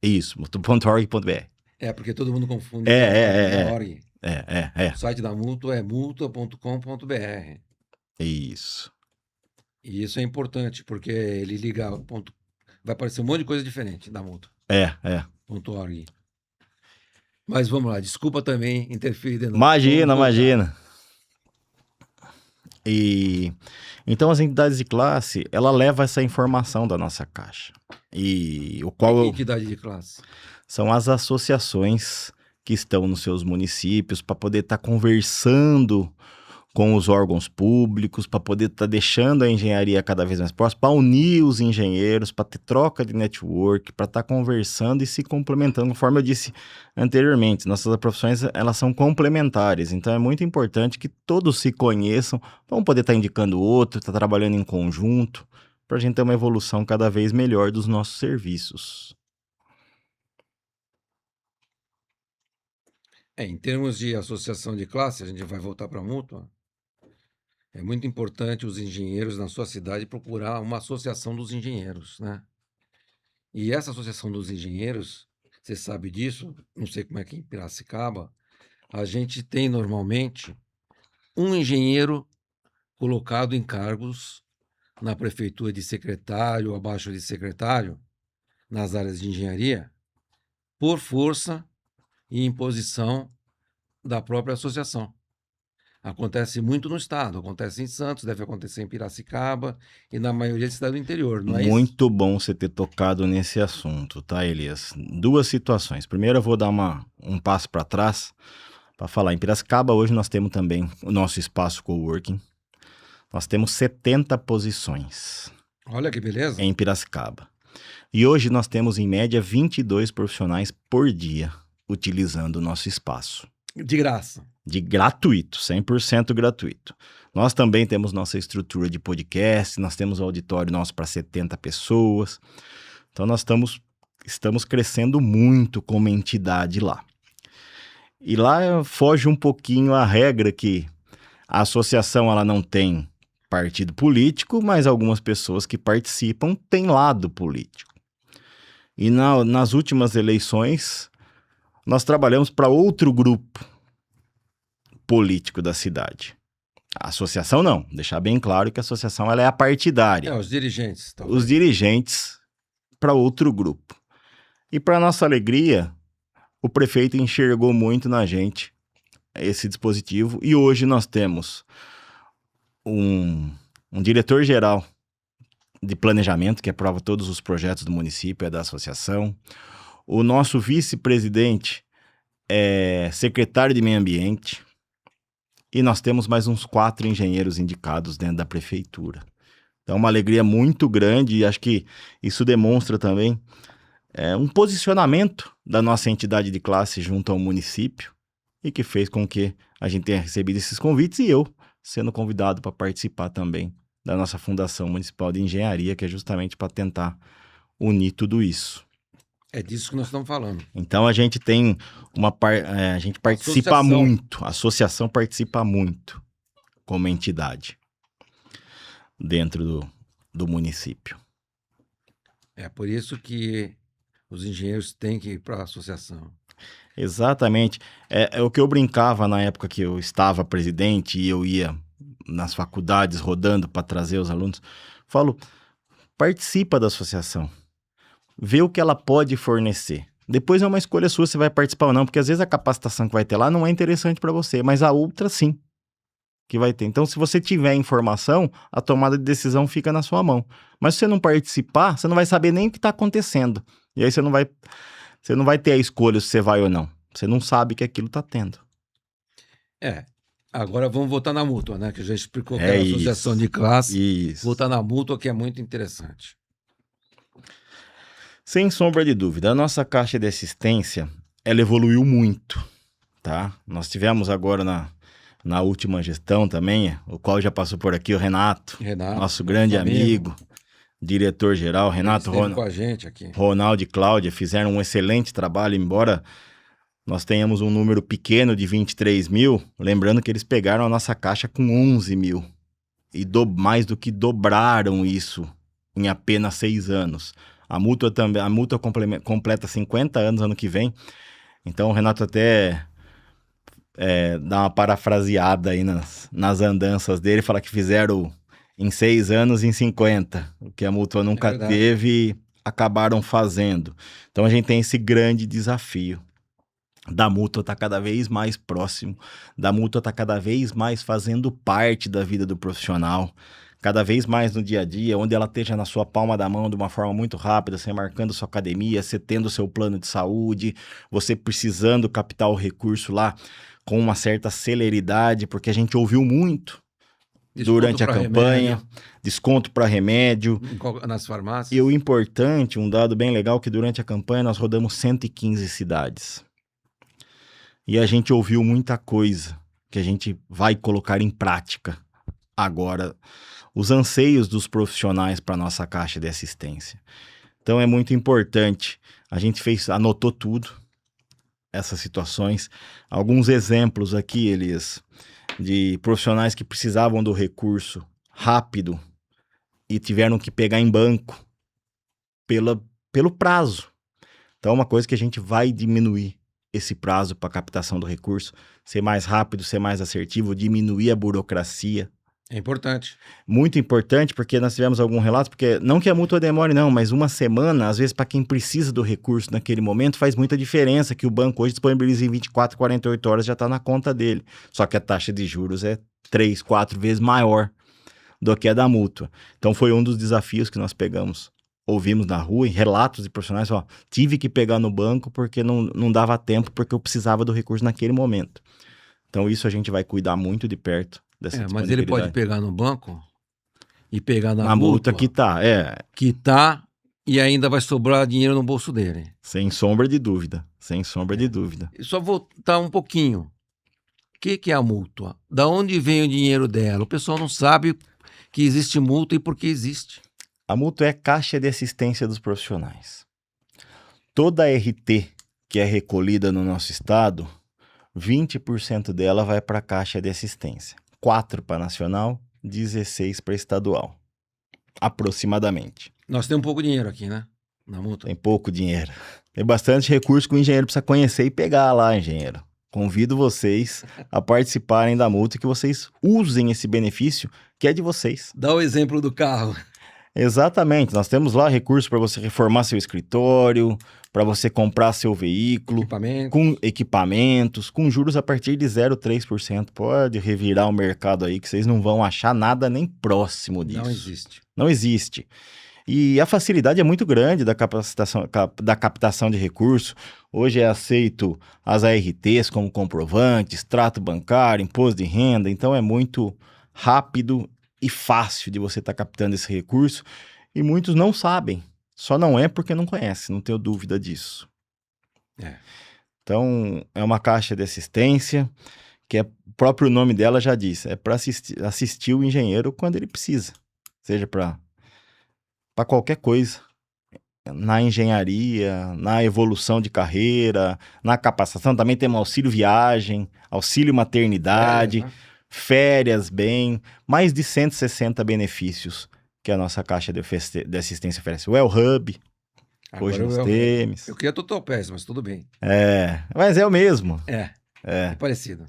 Isso, mutua.org.br. É, porque todo mundo confunde. org. O site da Mútua é mutua.com.br. Isso. E isso é importante, porque ele liga o ponto... Vai aparecer um monte de coisa diferente da Mútua. .org. Mas vamos lá, desculpa também interferir de novo. Imagina. E então as entidades de classe, ela leva essa informação da nossa caixa. E o qual entidade de classe? São as associações que estão nos seus municípios para poder estar conversando com os órgãos públicos, para poder estar deixando a engenharia cada vez mais próxima, para unir os engenheiros, para ter troca de network, para estar conversando e se complementando, conforme eu disse anteriormente. Nossas profissões, elas são complementares, então é muito importante que todos se conheçam, vão poder estar indicando o outro, estar trabalhando em conjunto, para a gente ter uma evolução cada vez melhor dos nossos serviços. Em termos de associação de classe, a gente vai voltar para a Mútua. É muito importante os engenheiros na sua cidade procurar uma associação dos engenheiros, né? E essa associação dos engenheiros, você sabe disso, não sei como é que em Piracicaba, a gente tem normalmente um engenheiro colocado em cargos na prefeitura de secretário, abaixo de secretário, nas áreas de engenharia, por força e imposição da própria associação. Acontece muito no estado, acontece em Santos, deve acontecer em Piracicaba e na maioria de cidades do interior, não é isso? Muito bom você ter tocado nesse assunto, tá, Elias? Duas situações. Primeiro, eu vou dar um passo para trás para falar. Em Piracicaba, hoje nós temos também o nosso espaço coworking. Nós temos 70 posições Olha que beleza. em Piracicaba. E hoje nós temos, em média, 22 profissionais por dia utilizando o nosso espaço. De graça. De gratuito, 100% gratuito. Nós também temos nossa estrutura de podcast, nós temos o auditório nosso para 70 pessoas. Então nós estamos crescendo muito como entidade lá. E lá foge um pouquinho a regra que a associação ela não tem partido político, mas algumas pessoas que participam têm lado político. E nas últimas eleições, nós trabalhamos para outro grupo político da cidade. A associação não, deixar bem claro que a associação ela é a partidária. Os dirigentes. Talvez. Os dirigentes para outro grupo. E para nossa alegria, o prefeito enxergou muito na gente esse dispositivo e hoje nós temos um diretor-geral de planejamento que aprova todos os projetos do município, é da associação. O nosso vice-presidente é secretário de meio ambiente. E nós temos mais uns 4 engenheiros indicados dentro da prefeitura. Então, uma alegria muito grande e acho que isso demonstra também um posicionamento da nossa entidade de classe junto ao município e que fez com que a gente tenha recebido esses convites e eu sendo convidado para participar também da nossa Fundação Municipal de Engenharia, que é justamente para tentar unir tudo isso. É disso que nós estamos falando. Então a gente tem a gente participa Associação. muito, a associação participa muito como entidade dentro do município. É por isso que os engenheiros têm que ir para a associação. Exatamente. É o que eu brincava na época que eu estava presidente e eu ia nas faculdades rodando para trazer os alunos. Falo, participa da associação. Vê o que ela pode fornecer. Depois é uma escolha sua se vai participar ou não, porque às vezes a capacitação que vai ter lá não é interessante para você, mas a outra sim, que vai ter. Então, se você tiver informação, a tomada de decisão fica na sua mão. Mas se você não participar, você não vai saber nem o que está acontecendo. E aí você não vai ter a escolha se você vai ou não. Você não sabe que aquilo está tendo. Agora vamos voltar na mútua, né? Que já explicou que É é a associação de classe. Isso. Voltar na mútua, que é muito interessante. Sem sombra de dúvida, a nossa caixa de assistência, ela evoluiu muito, tá? Nós tivemos agora na última gestão também, o qual já passou por aqui, o Renato, nosso grande amigo, diretor-geral, Renato, com a gente aqui. Ronaldo e Cláudia fizeram um excelente trabalho, embora nós tenhamos um número pequeno de 23 mil, lembrando que eles pegaram a nossa caixa com 11 mil e mais do que dobraram isso em apenas 6 anos. A mútua completa 50 anos ano que vem, então o Renato até dá uma parafraseada aí nas andanças dele, fala que fizeram em 6 anos em 50, o que a mútua nunca teve, acabaram fazendo. Então a gente tem esse grande desafio da mútua estar cada vez mais próximo, da mútua estar cada vez mais fazendo parte da vida do profissional, cada vez mais no dia a dia, onde ela esteja na sua palma da mão de uma forma muito rápida, você marcando sua academia, você tendo seu plano de saúde, você precisando captar o recurso lá com uma certa celeridade, porque a gente ouviu muito durante a campanha, desconto para remédio. Nas farmácias. E o importante, um dado bem legal, que durante a campanha nós rodamos 115 cidades. E a gente ouviu muita coisa que a gente vai colocar em prática agora, os anseios dos profissionais para a nossa caixa de assistência. Então é muito importante, a gente anotou tudo, essas situações, alguns exemplos aqui, Elias, de profissionais que precisavam do recurso rápido e tiveram que pegar em banco pelo prazo. Então é uma coisa que a gente vai diminuir esse prazo para captação do recurso, ser mais rápido, ser mais assertivo, diminuir a burocracia. É importante. Muito importante, porque nós tivemos algum relato, porque não que a mútua demore não, mas uma semana, às vezes para quem precisa do recurso naquele momento, faz muita diferença, que o banco hoje disponibiliza em 24, 48 horas, já está na conta dele. Só que a taxa de juros é 3, 4 vezes maior do que a da mútua. Então foi um dos desafios que nós pegamos. Ouvimos na rua, em relatos de profissionais, tive que pegar no banco porque não dava tempo, porque eu precisava do recurso naquele momento. Então isso a gente vai cuidar muito de perto dessa Mas ele pode pegar no banco e pegar na multa que tá, e ainda vai sobrar dinheiro no bolso dele. Sem sombra de dúvida, sem sombra de dúvida. Só voltar um pouquinho. O que é a multa? Da onde vem o dinheiro dela? O pessoal não sabe que existe multa e por que existe. A multa é Caixa de Assistência dos Profissionais. Toda a RT que é recolhida no nosso estado, 20% dela vai para a Caixa de Assistência. 4% para nacional, 16% para estadual. Aproximadamente. Nós temos pouco dinheiro aqui, né? Na multa. Tem pouco dinheiro. Tem bastante recurso que o engenheiro precisa conhecer e pegar lá, engenheiro. Convido vocês a participarem da multa e que vocês usem esse benefício que é de vocês. Dá o exemplo do carro. Exatamente. Nós temos lá recursos para você reformar seu escritório, para você comprar seu veículo, com equipamentos, com juros a partir de 0,3%. Pode revirar o mercado aí que vocês não vão achar nada nem próximo disso. Não existe. Não existe. E a facilidade é muito grande da captação de recursos. Hoje é aceito as ARTs como comprovantes, extrato bancário, imposto de renda. Então é muito rápido e fácil de você estar captando esse recurso. E muitos não sabem. Só não é porque não conhece, não tenho dúvida disso. Então é uma caixa de assistência que o próprio nome dela já diz. É para assistir o engenheiro quando ele precisa. Seja para qualquer coisa, na engenharia, na evolução de carreira, na capacitação, também temos auxílio viagem, auxílio maternidade, férias, mais de 160 benefícios que a nossa caixa de assistência oferece. O El Hub, hoje nós temos. Eu queria Total Pass, mas tudo bem. Mas é o mesmo. É parecido.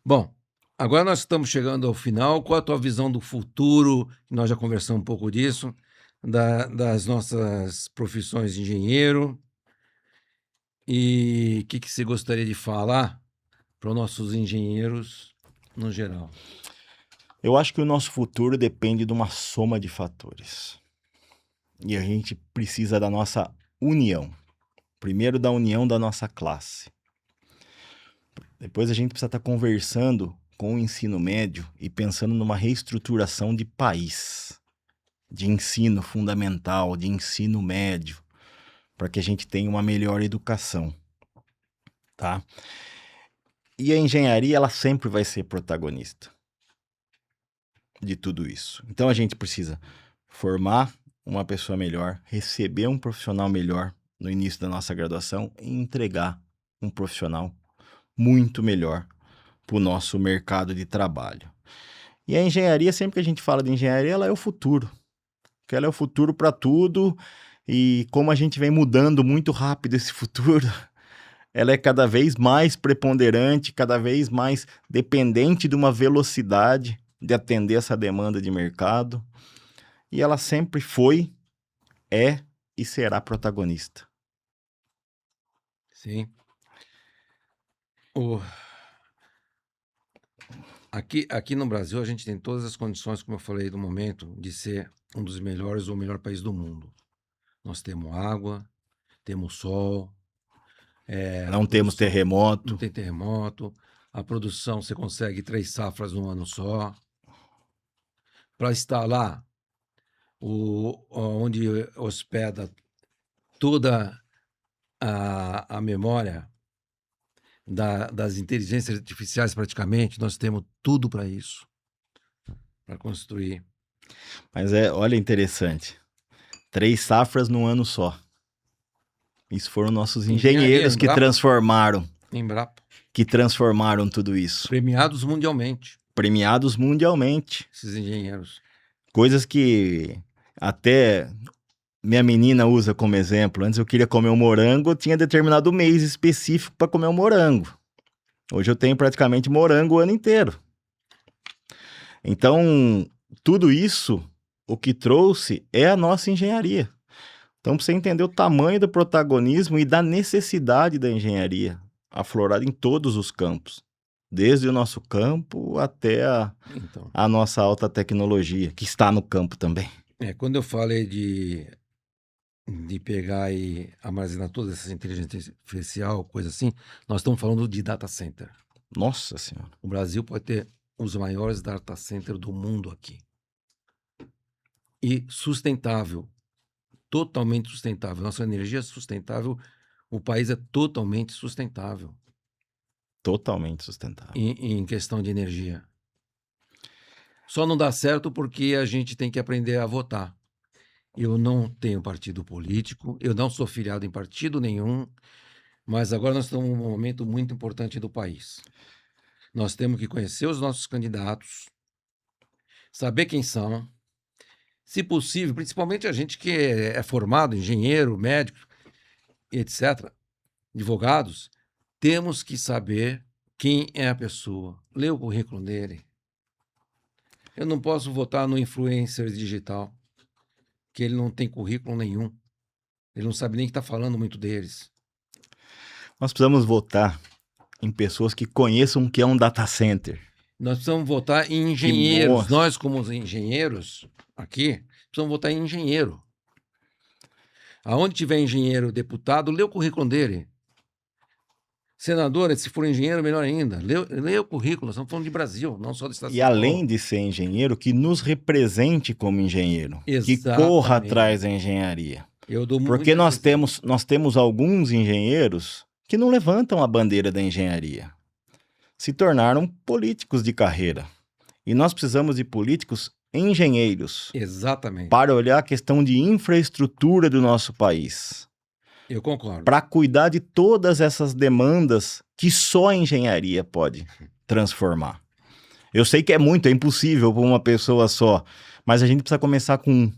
Bom, agora nós estamos chegando ao final. Qual a tua visão do futuro? Nós já conversamos um pouco disso, das nossas profissões de engenheiro. E o que você gostaria de falar para os nossos engenheiros no geral? Eu acho que o nosso futuro depende de uma soma de fatores. E a gente precisa da nossa união. Primeiro da união da nossa classe. Depois a gente precisa estar conversando com o ensino médio e pensando numa reestruturação de país, de ensino fundamental, de ensino médio, para que a gente tenha uma melhor educação, tá? E a engenharia, ela sempre vai ser protagonista de tudo isso. Então a gente precisa formar uma pessoa melhor, receber um profissional melhor no início da nossa graduação e entregar um profissional muito melhor para o nosso mercado de trabalho. E a engenharia, sempre que a gente fala de engenharia, ela é o futuro. Porque ela é o futuro para tudo e como a gente vem mudando muito rápido esse futuro, ela é cada vez mais preponderante, cada vez mais dependente de uma velocidade de atender essa demanda de mercado. E ela sempre foi, é e será protagonista. Sim. Aqui no Brasil, a gente tem todas as condições, como eu falei no momento, de ser um dos melhores ou o melhor país do mundo. Nós temos água, temos sol. Não temos terremoto. Não tem terremoto. A produção, você consegue 3 safras num ano só. Para instalar onde hospeda toda a memória das inteligências artificiais, praticamente, nós temos tudo para isso, para construir. Mas olha, interessante. 3 safras num ano só. Isso foram nossos engenheiros que transformaram. Embrapa. Que transformaram tudo isso. Premiados mundialmente. Premiados mundialmente. Esses engenheiros. Coisas que até minha menina usa como exemplo. Antes eu queria comer um morango, eu tinha determinado mês específico para comer um morango. Hoje eu tenho praticamente morango o ano inteiro. Então, tudo isso, o que trouxe é a nossa engenharia. Então, para você entender o tamanho do protagonismo e da necessidade da engenharia, aflorada em todos os campos. Desde o nosso campo até Então, a nossa alta tecnologia, que está no campo também. quando eu falei de pegar e armazenar todas essas inteligências artificial, coisa assim, nós estamos falando de data center. Nossa Senhora. O Brasil pode ter os maiores data centers do mundo aqui. E sustentável, totalmente sustentável. Nossa energia é sustentável, o país é totalmente sustentável Totalmente sustentável. em questão de energia. Só não dá certo porque a gente tem que aprender a votar. Eu não tenho partido político, eu não sou filiado em partido nenhum, mas agora nós estamos num momento muito importante do país. Nós temos que conhecer os nossos candidatos, saber quem são, se possível, principalmente a gente que é formado, engenheiro, médico, etc., advogados, temos que saber quem é a pessoa, ler o currículo dele. Eu não posso votar no influencer digital, que ele não tem currículo nenhum. Ele não sabe nem que está falando muito deles. Nós precisamos votar em pessoas que conheçam o que é um data center. Nós precisamos votar em engenheiros. Nós, como engenheiros aqui, precisamos votar em engenheiro. Aonde tiver engenheiro deputado, lê o currículo dele. Senador, se for engenheiro, melhor ainda. Lê o currículo, nós estamos falando de Brasil, não só do Estado de E São Paulo. além de ser engenheiro, que nos represente como engenheiro. Que Exatamente. corra atrás da engenharia. Eu dou Porque muita nós temos alguns engenheiros que não levantam a bandeira da engenharia. Se tornaram políticos de carreira. E nós precisamos de políticos engenheiros Exatamente. para olhar a questão de infraestrutura do nosso país. Eu concordo. Para cuidar de todas essas demandas que só a engenharia pode transformar. Eu sei que é muito, é impossível para uma pessoa só, mas a gente precisa começar com um.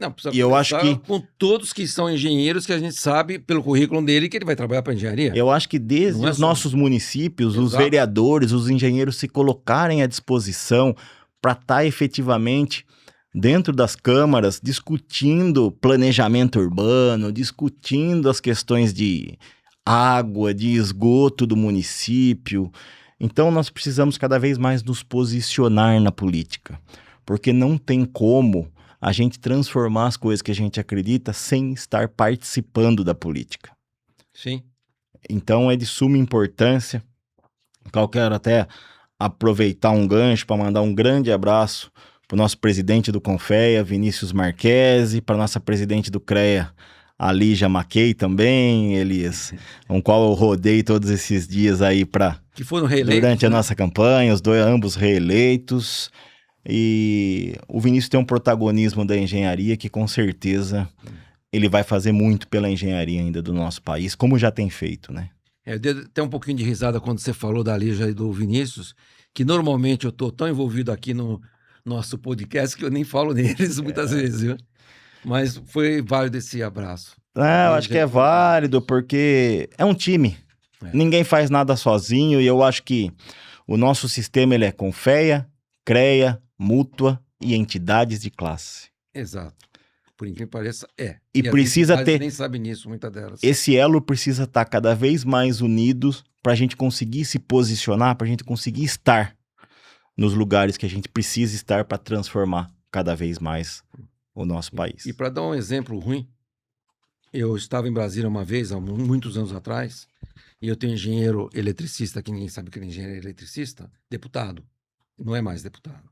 Não, precisa E eu acho começar que- com todos que são engenheiros, que a gente sabe pelo currículo dele que ele vai trabalhar para engenharia. Eu acho que desde Não é os só- nossos municípios, os Exato. vereadores, os engenheiros se colocarem à disposição para estar efetivamente dentro das câmaras discutindo planejamento urbano, discutindo as questões de água, de esgoto do município. Então nós precisamos cada vez mais nos posicionar na política, porque não tem como a gente transformar as coisas que a gente acredita sem estar participando da política. Sim. Então é de suma importância. Eu quero até aproveitar um gancho para mandar um grande abraço para o nosso presidente do Confeia, Vinícius Marquesi, para nossa presidente do CREA, a Lígia Mackey também, Elias, com o qual eu rodei todos esses dias aí Que foram reeleitos. durante a né? nossa campanha, os dois ambos reeleitos. E o Vinícius tem um protagonismo da engenharia que com certeza ele vai fazer muito pela engenharia ainda do nosso país, como já tem feito, né? Eu dei até um pouquinho de risada quando você falou da Lígia e do Vinícius, que normalmente eu estou tão envolvido aqui no nosso podcast que eu nem falo neles muitas vezes, viu? Mas foi válido esse abraço. Eu acho que é válido porque é um time. É. Ninguém faz nada sozinho e eu acho que o nosso sistema ele é Confeia, CREA, Mútua e entidades de classe. Exato. Por incrível que pareça, é. E as precisa entidades ter- nem sabem nisso, muitas delas. Esse elo precisa estar cada vez mais unido para a gente conseguir se posicionar, para a gente conseguir estar nos lugares que a gente precisa estar para transformar cada vez mais o nosso país. E para dar um exemplo ruim, eu estava em Brasília uma vez, há muitos anos atrás, e eu tenho um engenheiro eletricista, que ninguém sabe que ele é engenheiro eletricista, deputado. Não é mais deputado.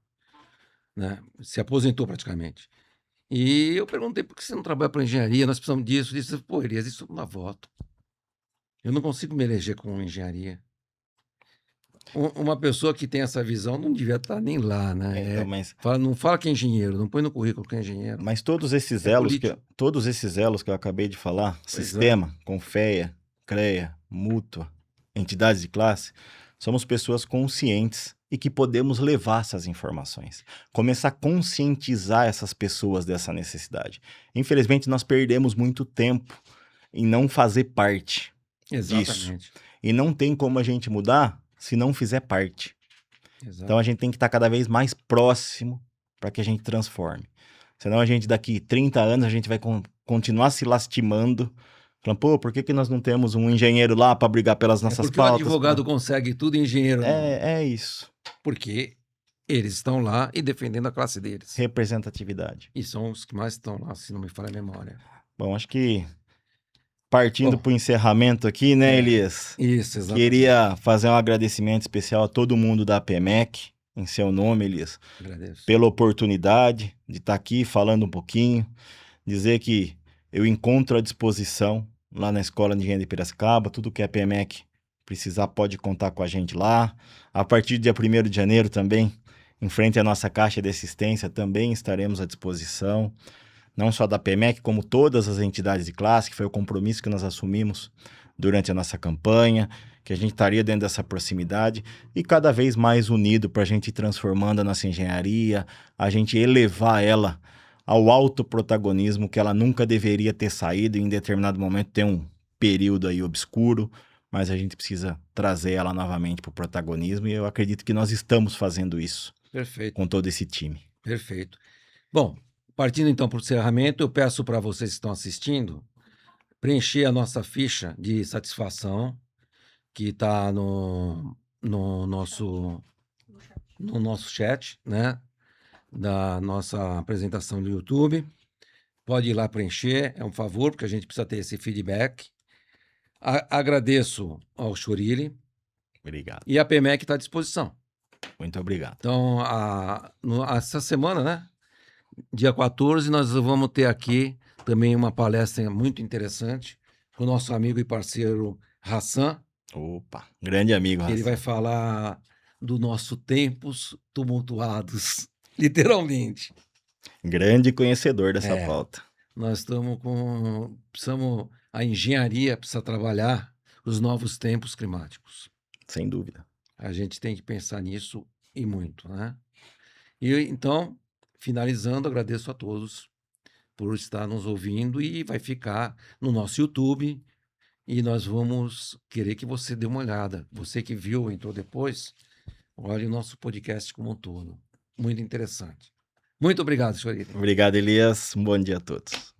Né? Se aposentou praticamente. E eu perguntei, por que você não trabalha para engenharia? Nós precisamos disso, disso. Pô, Elias, isso não dá voto. Eu não consigo me eleger com engenharia. Uma pessoa que tem essa visão não devia estar nem lá, né? Então, mas Não fala que é engenheiro, não põe no currículo que é engenheiro. Mas todos esses É elos político. todos esses elos que eu acabei de falar, Pois é. sistema, Confeia, CREA, Mútua, entidades de classe, somos pessoas conscientes e que podemos levar essas informações. Começar a conscientizar essas pessoas dessa necessidade. Infelizmente, nós perdemos muito tempo em não fazer parte disso. Exatamente. E não tem como a gente mudar se não fizer parte. Exato. Então a gente tem que estar cada vez mais próximo para que a gente transforme. Senão a gente daqui 30 anos a gente vai continuar se lastimando, falando, pô, por que nós não temos um engenheiro lá para brigar pelas nossas porque pautas? o advogado consegue tudo e engenheiro não. É isso. Porque eles estão lá e defendendo a classe deles. Representatividade. E são os que mais estão lá, se não me falha a memória. Bom, acho que partindo Bom, para o encerramento aqui, né, Elias? Isso, exatamente. Queria fazer um agradecimento especial a todo mundo da APMEC, em seu nome, Elias, Agradeço. pela oportunidade de estar aqui falando um pouquinho, dizer que eu encontro à disposição lá na Escola de Engenharia de Piracicaba, tudo que a APMEC precisar pode contar com a gente lá. A partir do dia 1º de janeiro também, em frente à nossa caixa de assistência, também estaremos à disposição, não só da APMEC, como todas as entidades de classe, que foi o compromisso que nós assumimos durante a nossa campanha, que a gente estaria dentro dessa proximidade e cada vez mais unido para a gente ir transformando a nossa engenharia, a gente elevar ela ao alto protagonismo que ela nunca deveria ter saído, e em determinado momento tem um período aí obscuro, mas a gente precisa trazer ela novamente para o protagonismo e eu acredito que nós estamos fazendo isso. Perfeito. Com todo esse time. Perfeito. Bom, partindo então para o encerramento, eu peço para vocês que estão assistindo preencher a nossa ficha de satisfação que está no nosso chat, né? Da nossa apresentação do YouTube. Pode ir lá preencher, é um favor, porque a gente precisa ter esse feedback. Agradeço ao Chorilli. Obrigado. E a PMEC está à disposição. Muito obrigado. Então, essa semana, né? Dia 14, nós vamos ter aqui também uma palestra muito interessante com o nosso amigo e parceiro Hassan. Opa, grande amigo, Ele Hassan. vai falar do nosso tempos tumultuados, literalmente. Grande conhecedor dessa pauta. Nós estamos a engenharia precisa trabalhar os novos tempos climáticos. Sem dúvida. A gente tem que pensar nisso e muito, né? E então, finalizando, agradeço a todos por estar nos ouvindo e vai ficar no nosso YouTube e nós vamos querer que você dê uma olhada. Você que viu, entrou depois, olhe o nosso podcast como um todo. Muito interessante. Muito obrigado, senhor. Obrigado, Elias. Um bom dia a todos.